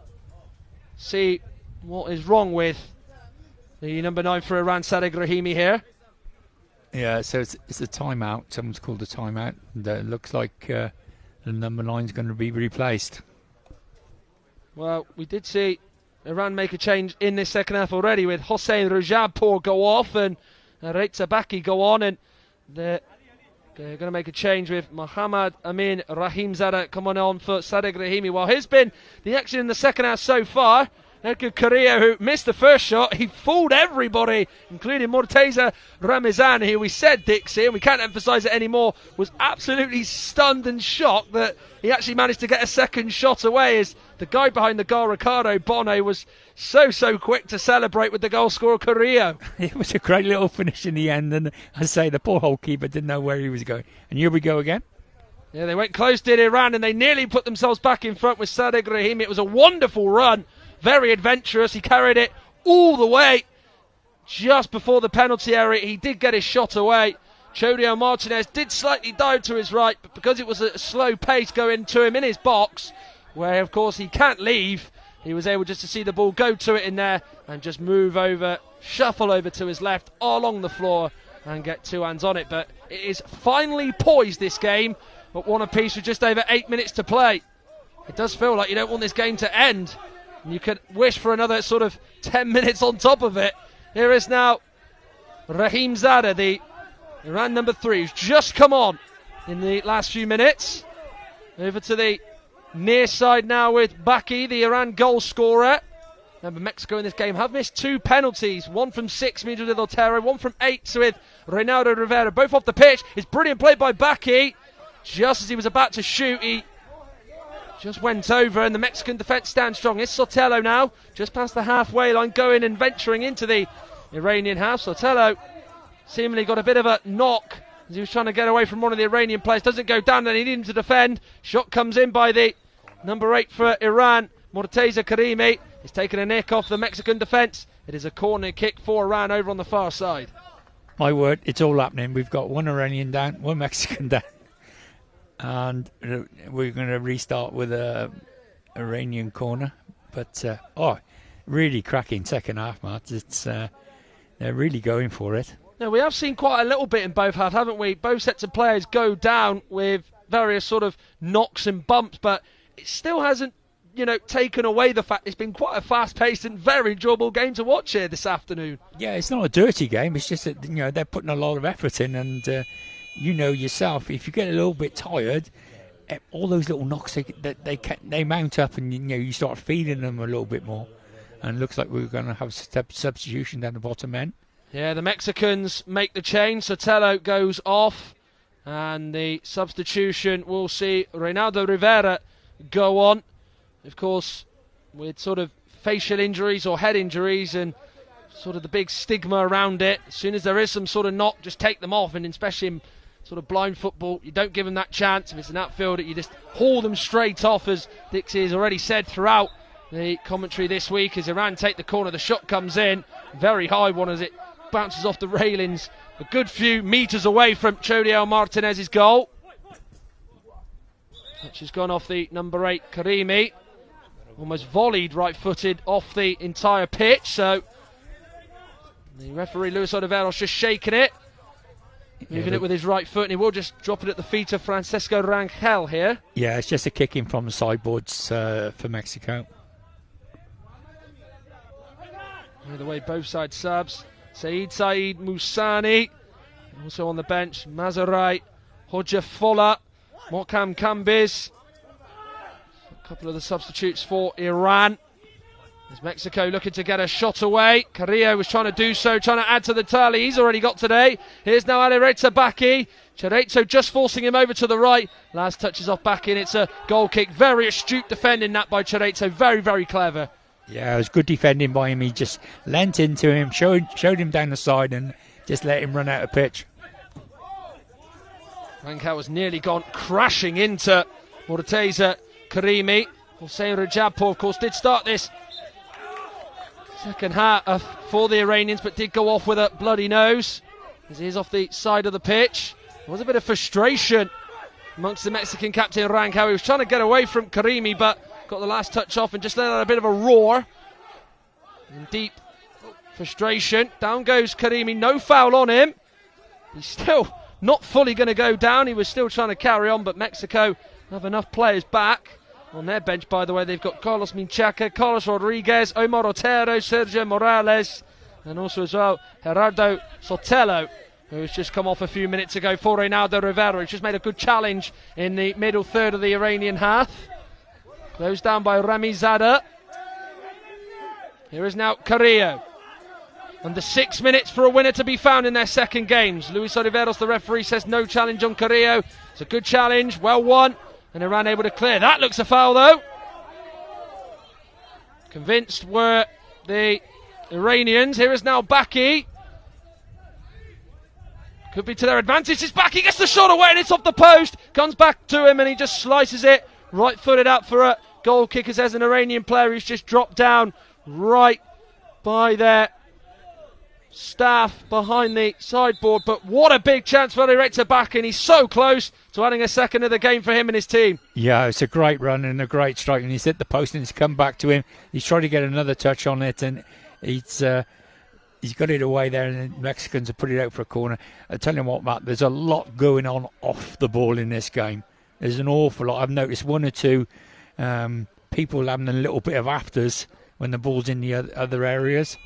A: see what is wrong with the number 9 for Iran, Sadegh Rahimi here.
B: Yeah, so it's a timeout. Someone's called a timeout. And it looks like the number 9 is going to be replaced.
A: Well, we did see Iran make a change in this second half already with Hossein Rajabpur go off and Ariraitza Baki go on, and they're going to make a change with Mohammad Amin Rahimzada coming on for Sadegh Rahimi. While here's been the action in the second half so far. Edgar Carrillo, who missed the first shot, he fooled everybody, including Morteza Ramazan, who we said, Dixie, and we can't emphasise it anymore, was absolutely stunned and shocked that he actually managed to get a second shot away, as the guy behind the goal, Ricardo Bonnet, was so quick to celebrate with the goal scorer Carrillo.
B: It was a great little finish in the end, and I say the poor goalkeeper didn't know where he was going. And here we go again.
A: Yeah, they went close, did Iran, and they nearly put themselves back in front with Sadegh Rahimi. It was a wonderful run. Very adventurous. He carried it all the way just before the penalty area. He did get his shot away. Chodio Martinez did slightly dive to his right, but because it was a slow pace going to him in his box, where of course he can't leave, he was able just to see the ball go to it in there and just move over, shuffle over to his left along the floor and get 2 hands on it. But it is finally poised, this game, but 1 apiece with just over 8 minutes to play. It does feel like you don't want this game to end. You could wish for another sort of 10 minutes on top of it. Here is now Rahimzada, the Iran number 3, who's just come on in the last few minutes. Over to the near side now with Baki, the Iran goal scorer. Remember, Mexico in this game have missed 2 penalties. 1 from 6 meters with Otero, 1 from 8 with Reynaldo Rivera. Both off the pitch. It's brilliant play by Baki. Just as he was about to shoot, he just went over, and the Mexican defence stands strong. It's Sotelo now, just past the halfway line, going and venturing into the Iranian half. Sotelo seemingly got a bit of a knock as he was trying to get away from one of the Iranian players. Doesn't go down, and he needed him to defend. Shot comes in by the number 8 for Iran, Morteza Karimi. He's taken a nick off the Mexican defence. It is a corner kick for Iran over on the far side.
B: My word, it's all happening. We've got one Iranian down, one Mexican down, and we're going to restart with a Iranian corner. But really cracking second half, Matt. It's they're really going for it.
A: No, we have seen quite a little bit in both halves, haven't we? Both sets of players go down with various sort of knocks and bumps, but it still hasn't, taken away the fact it's been quite a fast-paced and very enjoyable game to watch here this afternoon.
B: Yeah, it's not a dirty game. It's just that they're putting a lot of effort in, and yourself, if you get a little bit tired, all those little knocks they mount up, and you start feeling them a little bit more. And it looks like we're going to have substitution down the bottom end.
A: Yeah, the Mexicans make the change. Sotelo goes off, and the substitution will see Reynaldo Rivera go on. Of course, with sort of facial injuries or head injuries and sort of the big stigma around it, as soon as there is some sort of knock, just take them off. And especially in sort of blind football, you don't give them that chance. If it's an outfielder, you just haul them straight off, as Dixie has already said throughout the commentary this week. As Iran take the corner, the shot comes in, very high one as it bounces off the railings, a good few metres away from Chodiel Martinez's goal. Which has gone off the number 8 Karimi, almost volleyed right-footed off the entire pitch. So the referee Luis Oliveros just shaking it, moving it with his right foot, and he will just drop it at the feet of Francesco Rangel here.
B: Yeah, it's just a kick in from the sideboards for Mexico.
A: Either way, both sides subs. Said Musani, also on the bench. Mazarai, Hojafola, Mokam Kambiz. A couple of the substitutes for Iran. As Mexico looking to get a shot away. Carrillo was trying to do so, trying to add to the tally. He's already got today. Here's now Alireza Baki. Cerezo just forcing him over to the right. Last touches off back in. It's a goal kick. Very astute defending that by Cerezo. Very, very clever.
B: Yeah, it was good defending by him. He just leant into him, showed him down the side, and just let him run out of pitch.
A: Rangel was nearly gone crashing into Morteza Karimi. Hossein Rajabpour, of course, did start this second half for the Iranians, but did go off with a bloody nose as he is off the side of the pitch. There was a bit of frustration amongst the Mexican captain Rangel. He was trying to get away from Karimi, but got the last touch off and just let out a bit of a roar. In deep frustration, down goes Karimi. No foul on him. He's still not fully going to go down. He was still trying to carry on, but Mexico have enough players back. On their bench, by the way, they've got Carlos Minchaca, Carlos Rodriguez, Omar Otero, Sergio Morales, and also as well Gerardo Sotelo, who has just come off a few minutes ago for Reynaldo Rivera. He's just made a good challenge in the middle third of the Iranian half. Closed down by Ramizada. Here is now Carrillo. Under 6 minutes for a winner to be found in their second games. Luis Oliveros, the referee, says no challenge on Carrillo. It's a good challenge, well won. And Iran able to clear. That looks a foul though. Convinced were the Iranians. Here is now Baki. Could be to their advantage. It's Baki, gets the shot away and it's off the post. Comes back to him and he just slices it. Right footed out for a goal kick, as there's an Iranian player who's just dropped down right by their staff behind the sideboard. But what a big chance for Alireza Baki, and he's so close to adding a second of the game for him and his team.
B: Yeah, it's a great run and a great strike, and he's hit the post and it's come back to him. He's trying to get another touch on it, and he's got it away there, and the Mexicans have put it out for a corner. I tell you what, Matt, there's a lot going on off the ball in this game. There's an awful lot. I've noticed one or two people having a little bit of afters when the ball's in the other areas.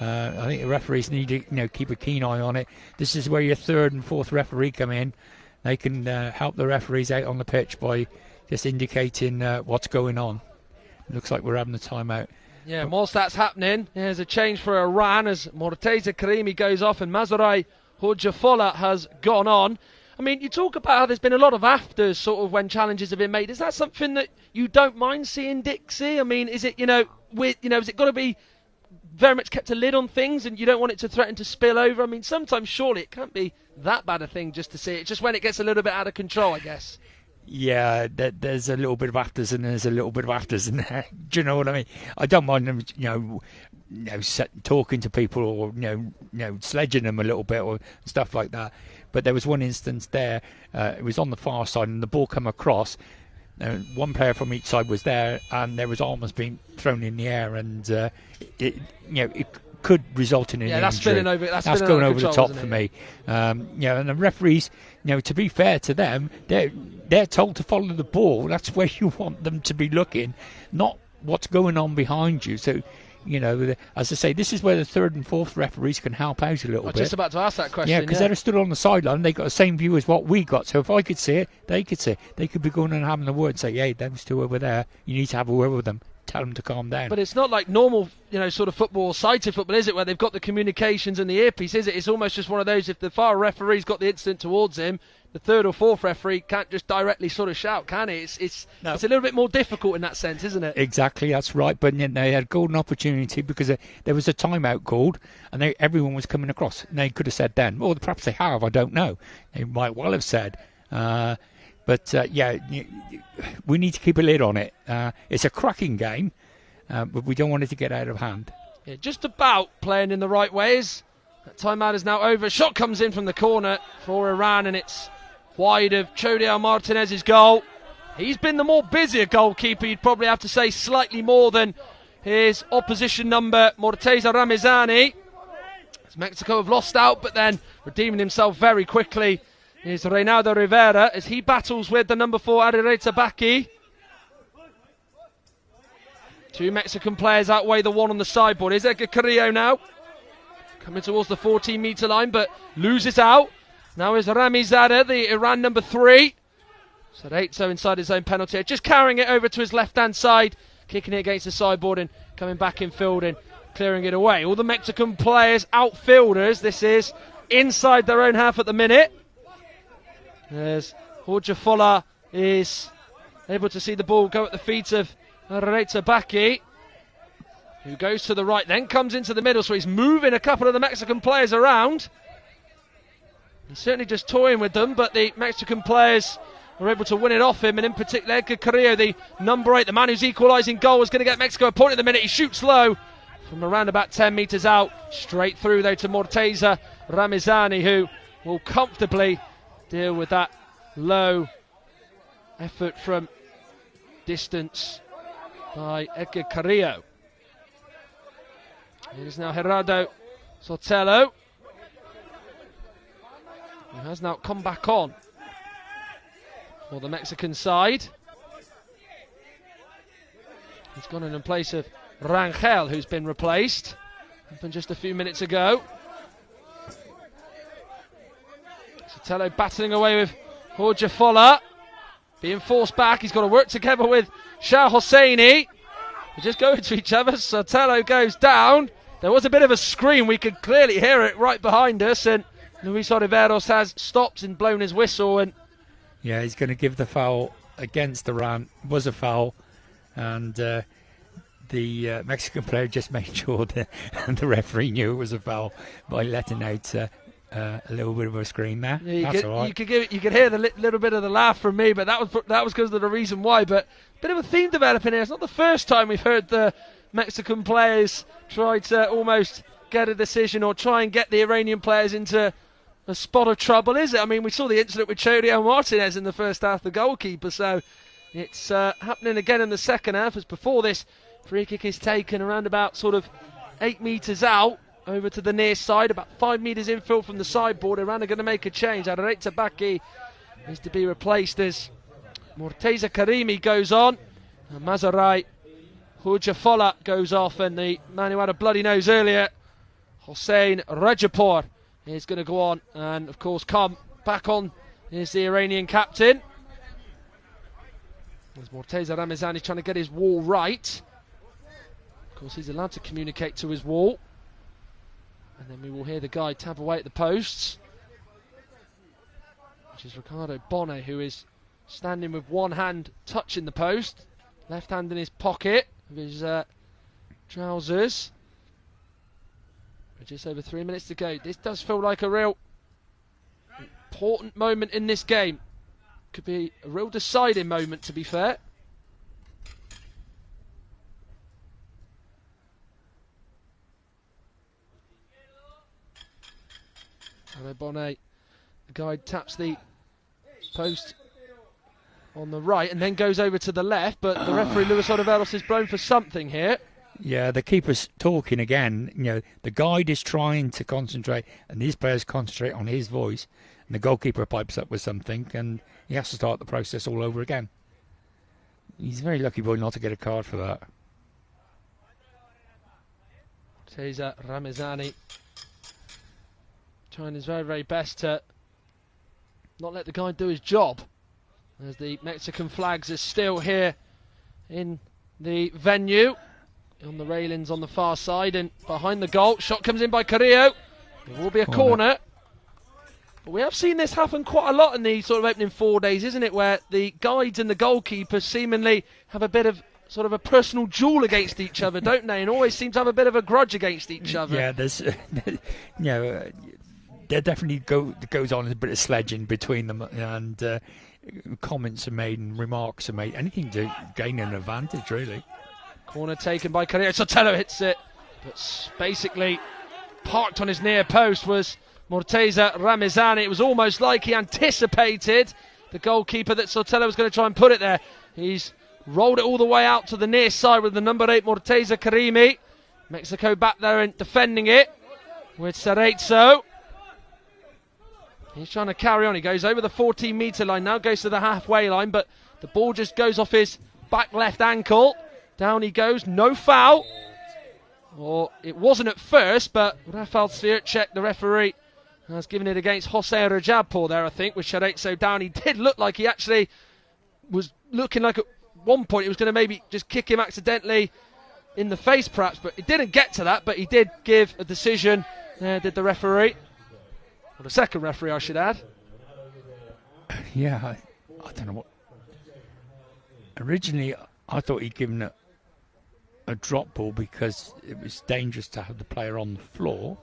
B: I think the referees need to keep a keen eye on it. This is where your third and fourth referee come in. They can help the referees out on the pitch by just indicating what's going on. It looks like we're having a timeout.
A: Yeah, and whilst that's happening, there's a change for Iran as Morteza Karimi goes off and Mazarai Hojafola has gone on. I mean, you talk about how there's been a lot of afters sort of when challenges have been made. Is that something that you don't mind seeing, Dixie? I mean, is it, has it got to be very much kept a lid on things and you don't want it to threaten to spill over? I mean, sometimes surely it can't be that bad a thing just to see it. Just when it gets a little bit out of control, I guess.
B: Yeah, there's a little bit of afters and there's a little bit of afters in there. Do you know what I mean? I don't mind them, talking to people or sledging them a little bit or stuff like that. But there was one instance there. It was on the far side, and the ball come across. One player from each side was there, and there was arms being thrown in the air, and it could result in an injury. That's going over the top for me. And the referees, to be fair to them, they're told to follow the ball. That's where you want them to be looking, not what's going on behind you. So, as I say, this is where the third and fourth referees can help out a little bit.
A: I was just about to ask that question.
B: Yeah, because they're stood on the sideline. They got the same view as what we got. So if I could see it, they could see it. They could be going and having a word and say, hey, those two over there, you need to have a word with them. Tell them to calm down.
A: But it's not like normal, sort of football, sighted football, is it? Where they've got the communications and the earpiece, is it? It's almost just one of those. If the far referee's got the incident towards him, the third or fourth referee can't just directly sort of shout, can he? It's a little bit more difficult in that sense, isn't it?
B: Exactly, that's right. But they had a golden opportunity because there was a timeout called, and everyone was coming across. And they could have said then, or perhaps they have. I don't know. They might well have said. But we need to keep a lid on it. It's a cracking game, but we don't want it to get out of hand.
A: Yeah, just about playing in the right ways. That timeout is now over. Shot comes in from the corner for Iran, and it's wide of Chodiel Martinez's goal. He's been the more busier goalkeeper, you'd probably have to say, slightly more than his opposition number, Morteza Ramizani. As Mexico have lost out, but then redeeming himself very quickly is Reynaldo Rivera as he battles with the number 4 Arireta Baki. Two Mexican players outweigh the one on the sideboard. Is Edgar Carrillo now coming towards the 14-metre line, but loses out. Now is Ramizada, the Iran number 3. So inside his own penalty area, just carrying it over to his left-hand side, kicking it against the sideboard and coming back in field and clearing it away. All the Mexican players, outfielders, this is inside their own half at the minute. As Jorge Fola is able to see the ball go at the feet of Arireta Baki, who goes to the right, then comes into the middle, so he's moving a couple of the Mexican players around. He's certainly just toying with them, but the Mexican players are able to win it off him, and in particular Edgar Carrillo, the number 8, the man who's equalising goal, is going to get Mexico a point at the minute. He shoots low from around about 10 metres out, straight through though to Morteza Ramizani, who will comfortably deal with that low effort from distance by Edgar Carrillo. It is now Gerardo Sotelo, who has now come back on for the Mexican side. He's gone in place of Rangel, who's been replaced. Happened just a few minutes ago. Sotelo battling away with Jorge Fola, being forced back. He's got to work together with Shah Hosseini. They just go into each other. Sotelo goes down. There was a bit of a scream. We could clearly hear it right behind us, and Luis Oliveros has stopped and blown his whistle. And
B: yeah, he's going to give the foul against Iran. It was a foul, and the Mexican player just made sure that the referee knew it was a foul by letting out a little bit of a scream there.
A: Yeah,
B: That's all right.
A: You could hear the little bit of the laugh from me, but that was because of the reason why. But a bit of a theme developing here. It's not the first time we've heard the Mexican players try to almost get a decision or try and get the Iranian players into a spot of trouble, is it? I mean, we saw the incident with Chodiel Martinez in the first half, the goalkeeper, so it's happening again in the second half, as before this free kick is taken around about sort of 8 metres out, over to the near side, about 5 metres infield from the sideboard. Iran are going to make a change. Arireta Baki needs to be replaced as Morteza Karimi goes on, and Mazarai Jorge Fola goes off, and the man who had a bloody nose earlier, Hossein Rajapur, is going to go on, and of course come back on is the Iranian captain. As Morteza Ramizani trying to get his wall right. Of course he's allowed to communicate to his wall. And then we will hear the guy tap away at the posts, which is Ricardo Bonne, who is standing with one hand touching the post, left hand in his pocket of his trousers. Just over 3 minutes to go. This does feel like a real important moment in this game. could be a real deciding moment, to be fair. Bonnet, the guide taps the post on the right and then goes over to the left, but the referee Luis Oliveros is blown for something here.
B: Yeah, the keeper's talking again. You know, the guide is trying to concentrate, and these players concentrate on his voice, and the goalkeeper pipes up with something, and he has to start the process all over again. He's a very lucky boy not to get a card for that.
A: Cesar Ramazani trying his very, very best to not let the guy do his job, as the Mexican flags are still here in the venue, on the railings on the far side and behind the goal. Shot comes in by Carrillo. It will be a corner. But we have seen this happen quite a lot in the sort of opening 4 days, isn't it, where the guides and the goalkeeper seemingly have a bit of sort of a personal duel against each other, don't they? And always seem to have a bit of a grudge against each other.
B: Yeah, there's, there definitely goes on a bit of sledging between them, and comments are made and remarks are made. Anything to gain an advantage, really.
A: Corner taken by Carrillo. Sotelo hits it, but basically parked on his near post was Morteza Ramazani. It was almost like he anticipated the goalkeeper that Sotelo was going to try and put it there. He's rolled it all the way out to the near side with the number 8 Morteza Karimi. Mexico back there and defending it with Cerezo. He's trying to carry on. He goes over the 14-metre line now, goes to the halfway line, but the ball just goes off his back left ankle. Down he goes, no foul. Or it wasn't at first, but Rafael Svircek, the referee, has given it against Jose Rajabpour there, I think, with Cerezo down. He did look like he actually was looking like at one point he was going to maybe just kick him accidentally in the face, perhaps, but it didn't get to that, but he did give a decision, did the referee. Or the second referee, I should add.
B: Yeah, I don't know what. Originally, I thought he'd given a drop ball because it was dangerous to have the player on the floor.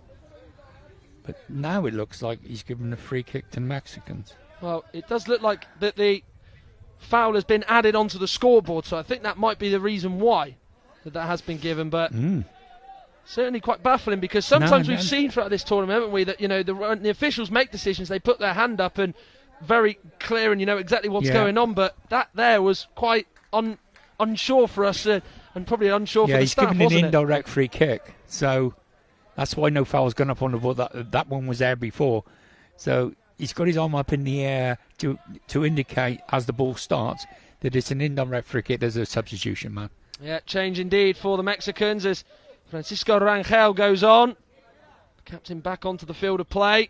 B: But now it looks like he's given a free kick to the Mexicans.
A: Well, it does look like that the foul has been added onto the scoreboard, so I think that might be the reason why that has been given. But certainly quite baffling, because sometimes we've seen throughout this tournament, haven't we, that the officials make decisions, they put their hand up and very clear, and you know exactly what's going on. But that there was quite unsure for us, and probably unsure for the staff, wasn't it? Yeah, he's given an
B: indirect free kick, so that's why no foul's gone up on the ball. That one was there before, so he's got his arm up in the air to indicate as the ball starts that it's an indirect free kick. There's a substitution, man.
A: Yeah, change indeed for the Mexicans as Francisco Rangel goes on. Captain back onto the field of play,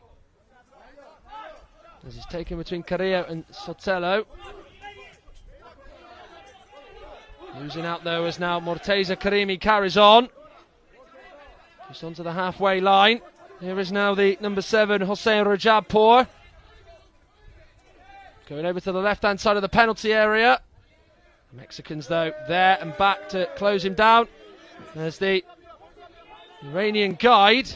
A: as he's taken between Carrillo and Sotelo. Losing out though as now Morteza Karimi carries on. Just onto the halfway line. Here is now the number 7, Jose Rajabpour. Going over to the left-hand side of the penalty area. The Mexicans though there and back to close him down. There's the Iranian guide,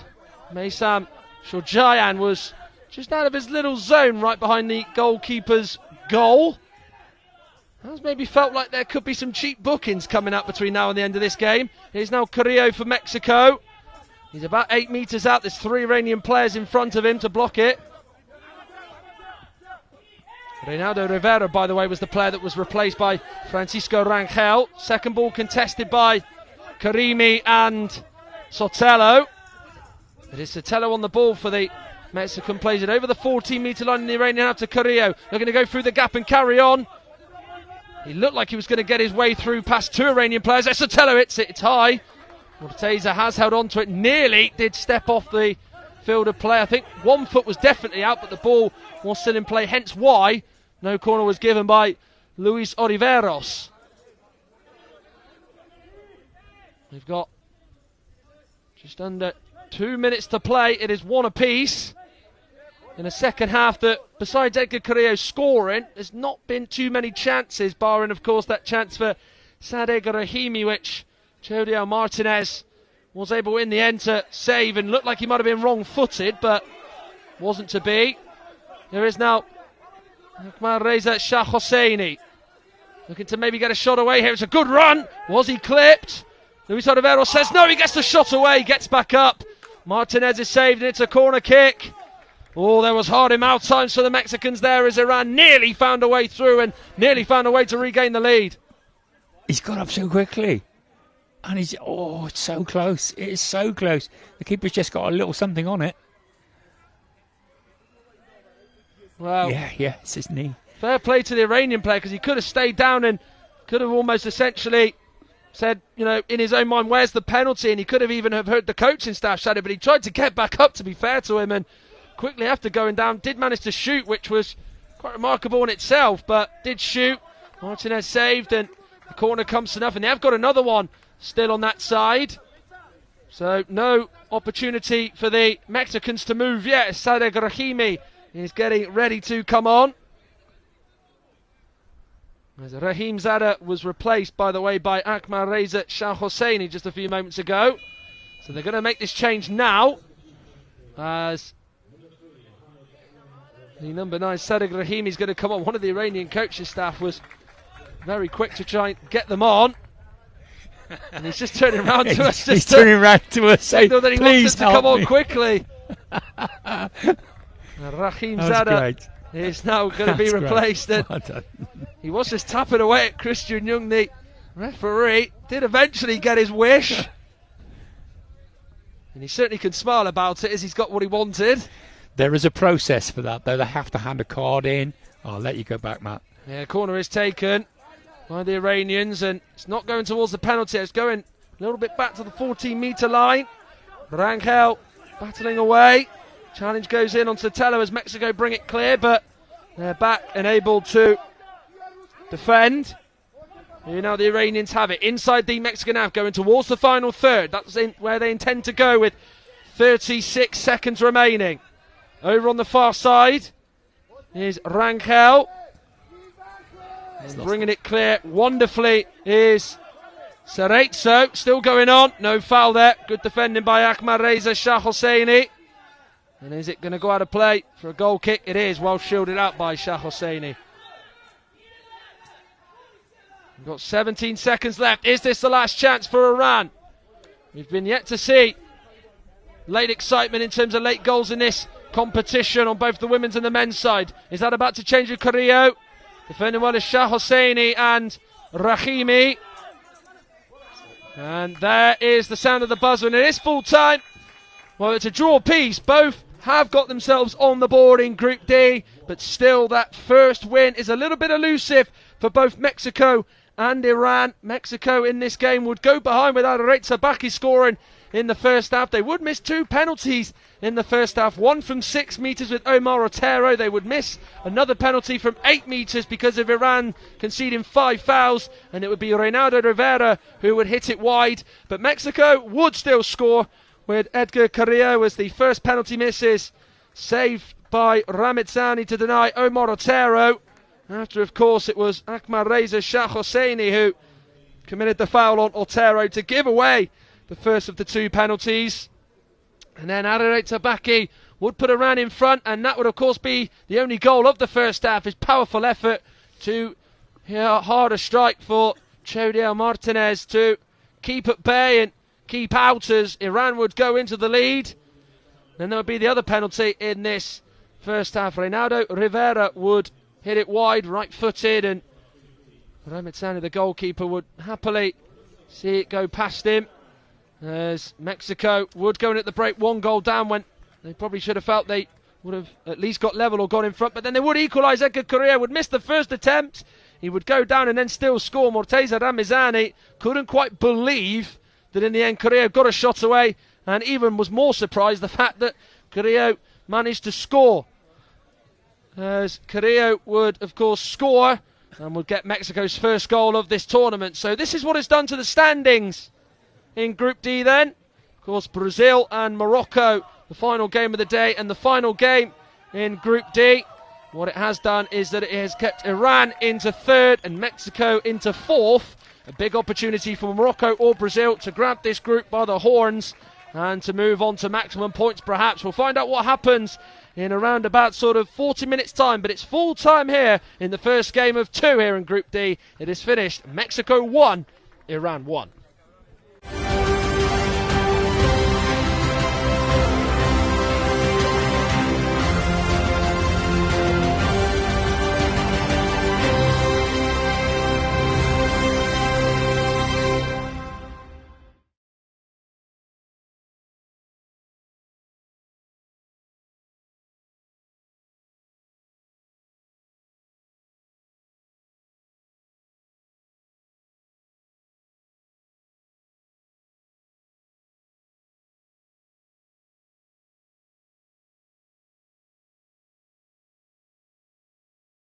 A: Maysam Shojayan, was just out of his little zone right behind the goalkeeper's goal. Has maybe felt like there could be some cheap bookings coming up between now and the end of this game. Here's now Carrillo for Mexico. He's about 8 metres out. There's 3 Iranian players in front of him to block it. Reynaldo Rivera, by the way, was the player that was replaced by Francisco Rangel. Second ball contested by Karimi and Sotelo. It is Sotelo on the ball for the Mexican, plays it over the 14-metre line in the Iranian out to Carrillo. They're going to go through the gap and carry on. He looked like he was going to get his way through past 2 Iranian players. Sotelo hits it, it's high. Morteza has held on to it, nearly did step off the field of play. I think one foot was definitely out, but the ball was still in play, hence why no corner was given by Luis Oliveros. We've got just under 2 minutes to play. It is 1 apiece in a second half that, besides Edgar Carrillo scoring, there's not been too many chances, barring, of course, that chance for Sadegh Rahimi, which Jodio Martinez was able in the end to save and looked like he might have been wrong-footed, but wasn't to be. There is now Ahmad Reza Shah Hosseini looking to maybe get a shot away here. It's a good run. Was he clipped? Luis Oliveros says no, he gets the shot away, gets back up. Martinez is saved and it's a corner kick. Oh, there was hard in mouth times for the Mexicans there as Iran nearly found a way through and nearly found a way to regain the lead.
B: He's got up so quickly. And it's so close. It is so close. The keeper's just got a little something on it.
A: Well,
B: yeah, it's his knee.
A: Fair play to the Iranian player because he could have stayed down and could have almost essentially said, in his own mind, where's the penalty? And he could have even have heard the coaching staff shout it, but he tried to get back up, to be fair to him, and quickly after going down did manage to shoot, which was quite remarkable in itself, but did shoot. Martinez saved and the corner comes to nothing. They have got another one still on that side. So no opportunity for the Mexicans to move yet. Sadegh Rahimi is getting ready to come on. As Rahim Zada was replaced, by the way, by Ahmad Reza Shah Hosseini just a few moments ago. So they're going to make this change now. As the number 9, Sadegh Rahimi, is going to come on. One of the Iranian coaching staff was very quick to try and get them on. And he's just turning around to us.
B: He's turning around to us saying,
A: that he
B: please
A: wants them to come
B: help
A: on
B: me.
A: Quickly. Rahim Zada is now going to be replaced.
B: Well done.
A: He was just tapping away at Christian Young, the referee. Did eventually get his wish. And he certainly can smile about it as he's got what he wanted.
B: There is a process for that, though. They have to hand a card in. I'll let you go back, Matt.
A: Yeah, corner is taken by the Iranians, and it's not going towards the penalty. It's going a little bit back to the 14-metre line. Rangel battling away. Challenge goes in on Sotelo as Mexico bring it clear, but they're back and able to defend. Here now the Iranians have it inside the Mexican half, going towards the final third. That's where they intend to go with 36 seconds remaining. Over on the far side is Rangel. Bringing it clear wonderfully is Cerezo. Still going on. No foul there. Good defending by Ahmad Reza Shah Hosseini. And is it going to go out of play for a goal kick? It is, well shielded out by Shah Hosseini. We've got 17 seconds left. Is this the last chance for Iran? We've been yet to see late excitement in terms of late goals in this competition on both the women's and the men's side. Is that about to change with Carrillo? Defending well is Shah Hosseini and Rahimi. And there is the sound of the buzzer, and it is full time. Well, it's a draw piece. Both have got themselves on the board in Group D, but still that first win is a little bit elusive for both Mexico and Iran. Mexico in this game would go behind without Arezzo Baki scoring in the first half. They would miss 2 penalties in the first half, one from 6 metres with Omar Otero. They would miss another penalty from 8 metres because of Iran conceding 5 fouls, and it would be Reynaldo Rivera who would hit it wide. But Mexico would still score with Edgar Carrillo as the first penalty misses, saved by Ramazani to deny Omar Otero. After, of course, it was Ahmad Reza Shah Hosseini who committed the foul on Otero to give away the first of the 2 penalties. And then Arezzo Baki would put Iran in front, and that would, of course, be the only goal of the first half. His powerful effort to harder strike for Chodiel Martinez to keep at bay and keep out as Iran would go into the lead. Then there would be the other penalty in this first half. Reynaldo Rivera would hit it wide, right-footed, and Ramazani, the goalkeeper, would happily see it go past him. As Mexico would go in at the break 1 goal down when they probably should have felt they would have at least got level or gone in front, but then they would equalise. Edgar Carrillo would miss the first attempt. He would go down and then still score. Morteza Ramazani couldn't quite believe that in the end Carrillo got a shot away, and even was more surprised the fact that Carrillo managed to score. As Carrillo would, of course, score and would get Mexico's first goal of this tournament. So this is what it's done to the standings in Group D then. Of course, Brazil and Morocco, the final game of the day, and the final game in Group D. What it has done is that it has kept Iran into 3rd and Mexico into 4th. A big opportunity for Morocco or Brazil to grab this group by the horns and to move on to maximum points perhaps. We'll find out what happens in around about sort of 40 minutes time, but it's full time here in the first game of 2 here in Group D. It is finished Mexico 1, Iran 1.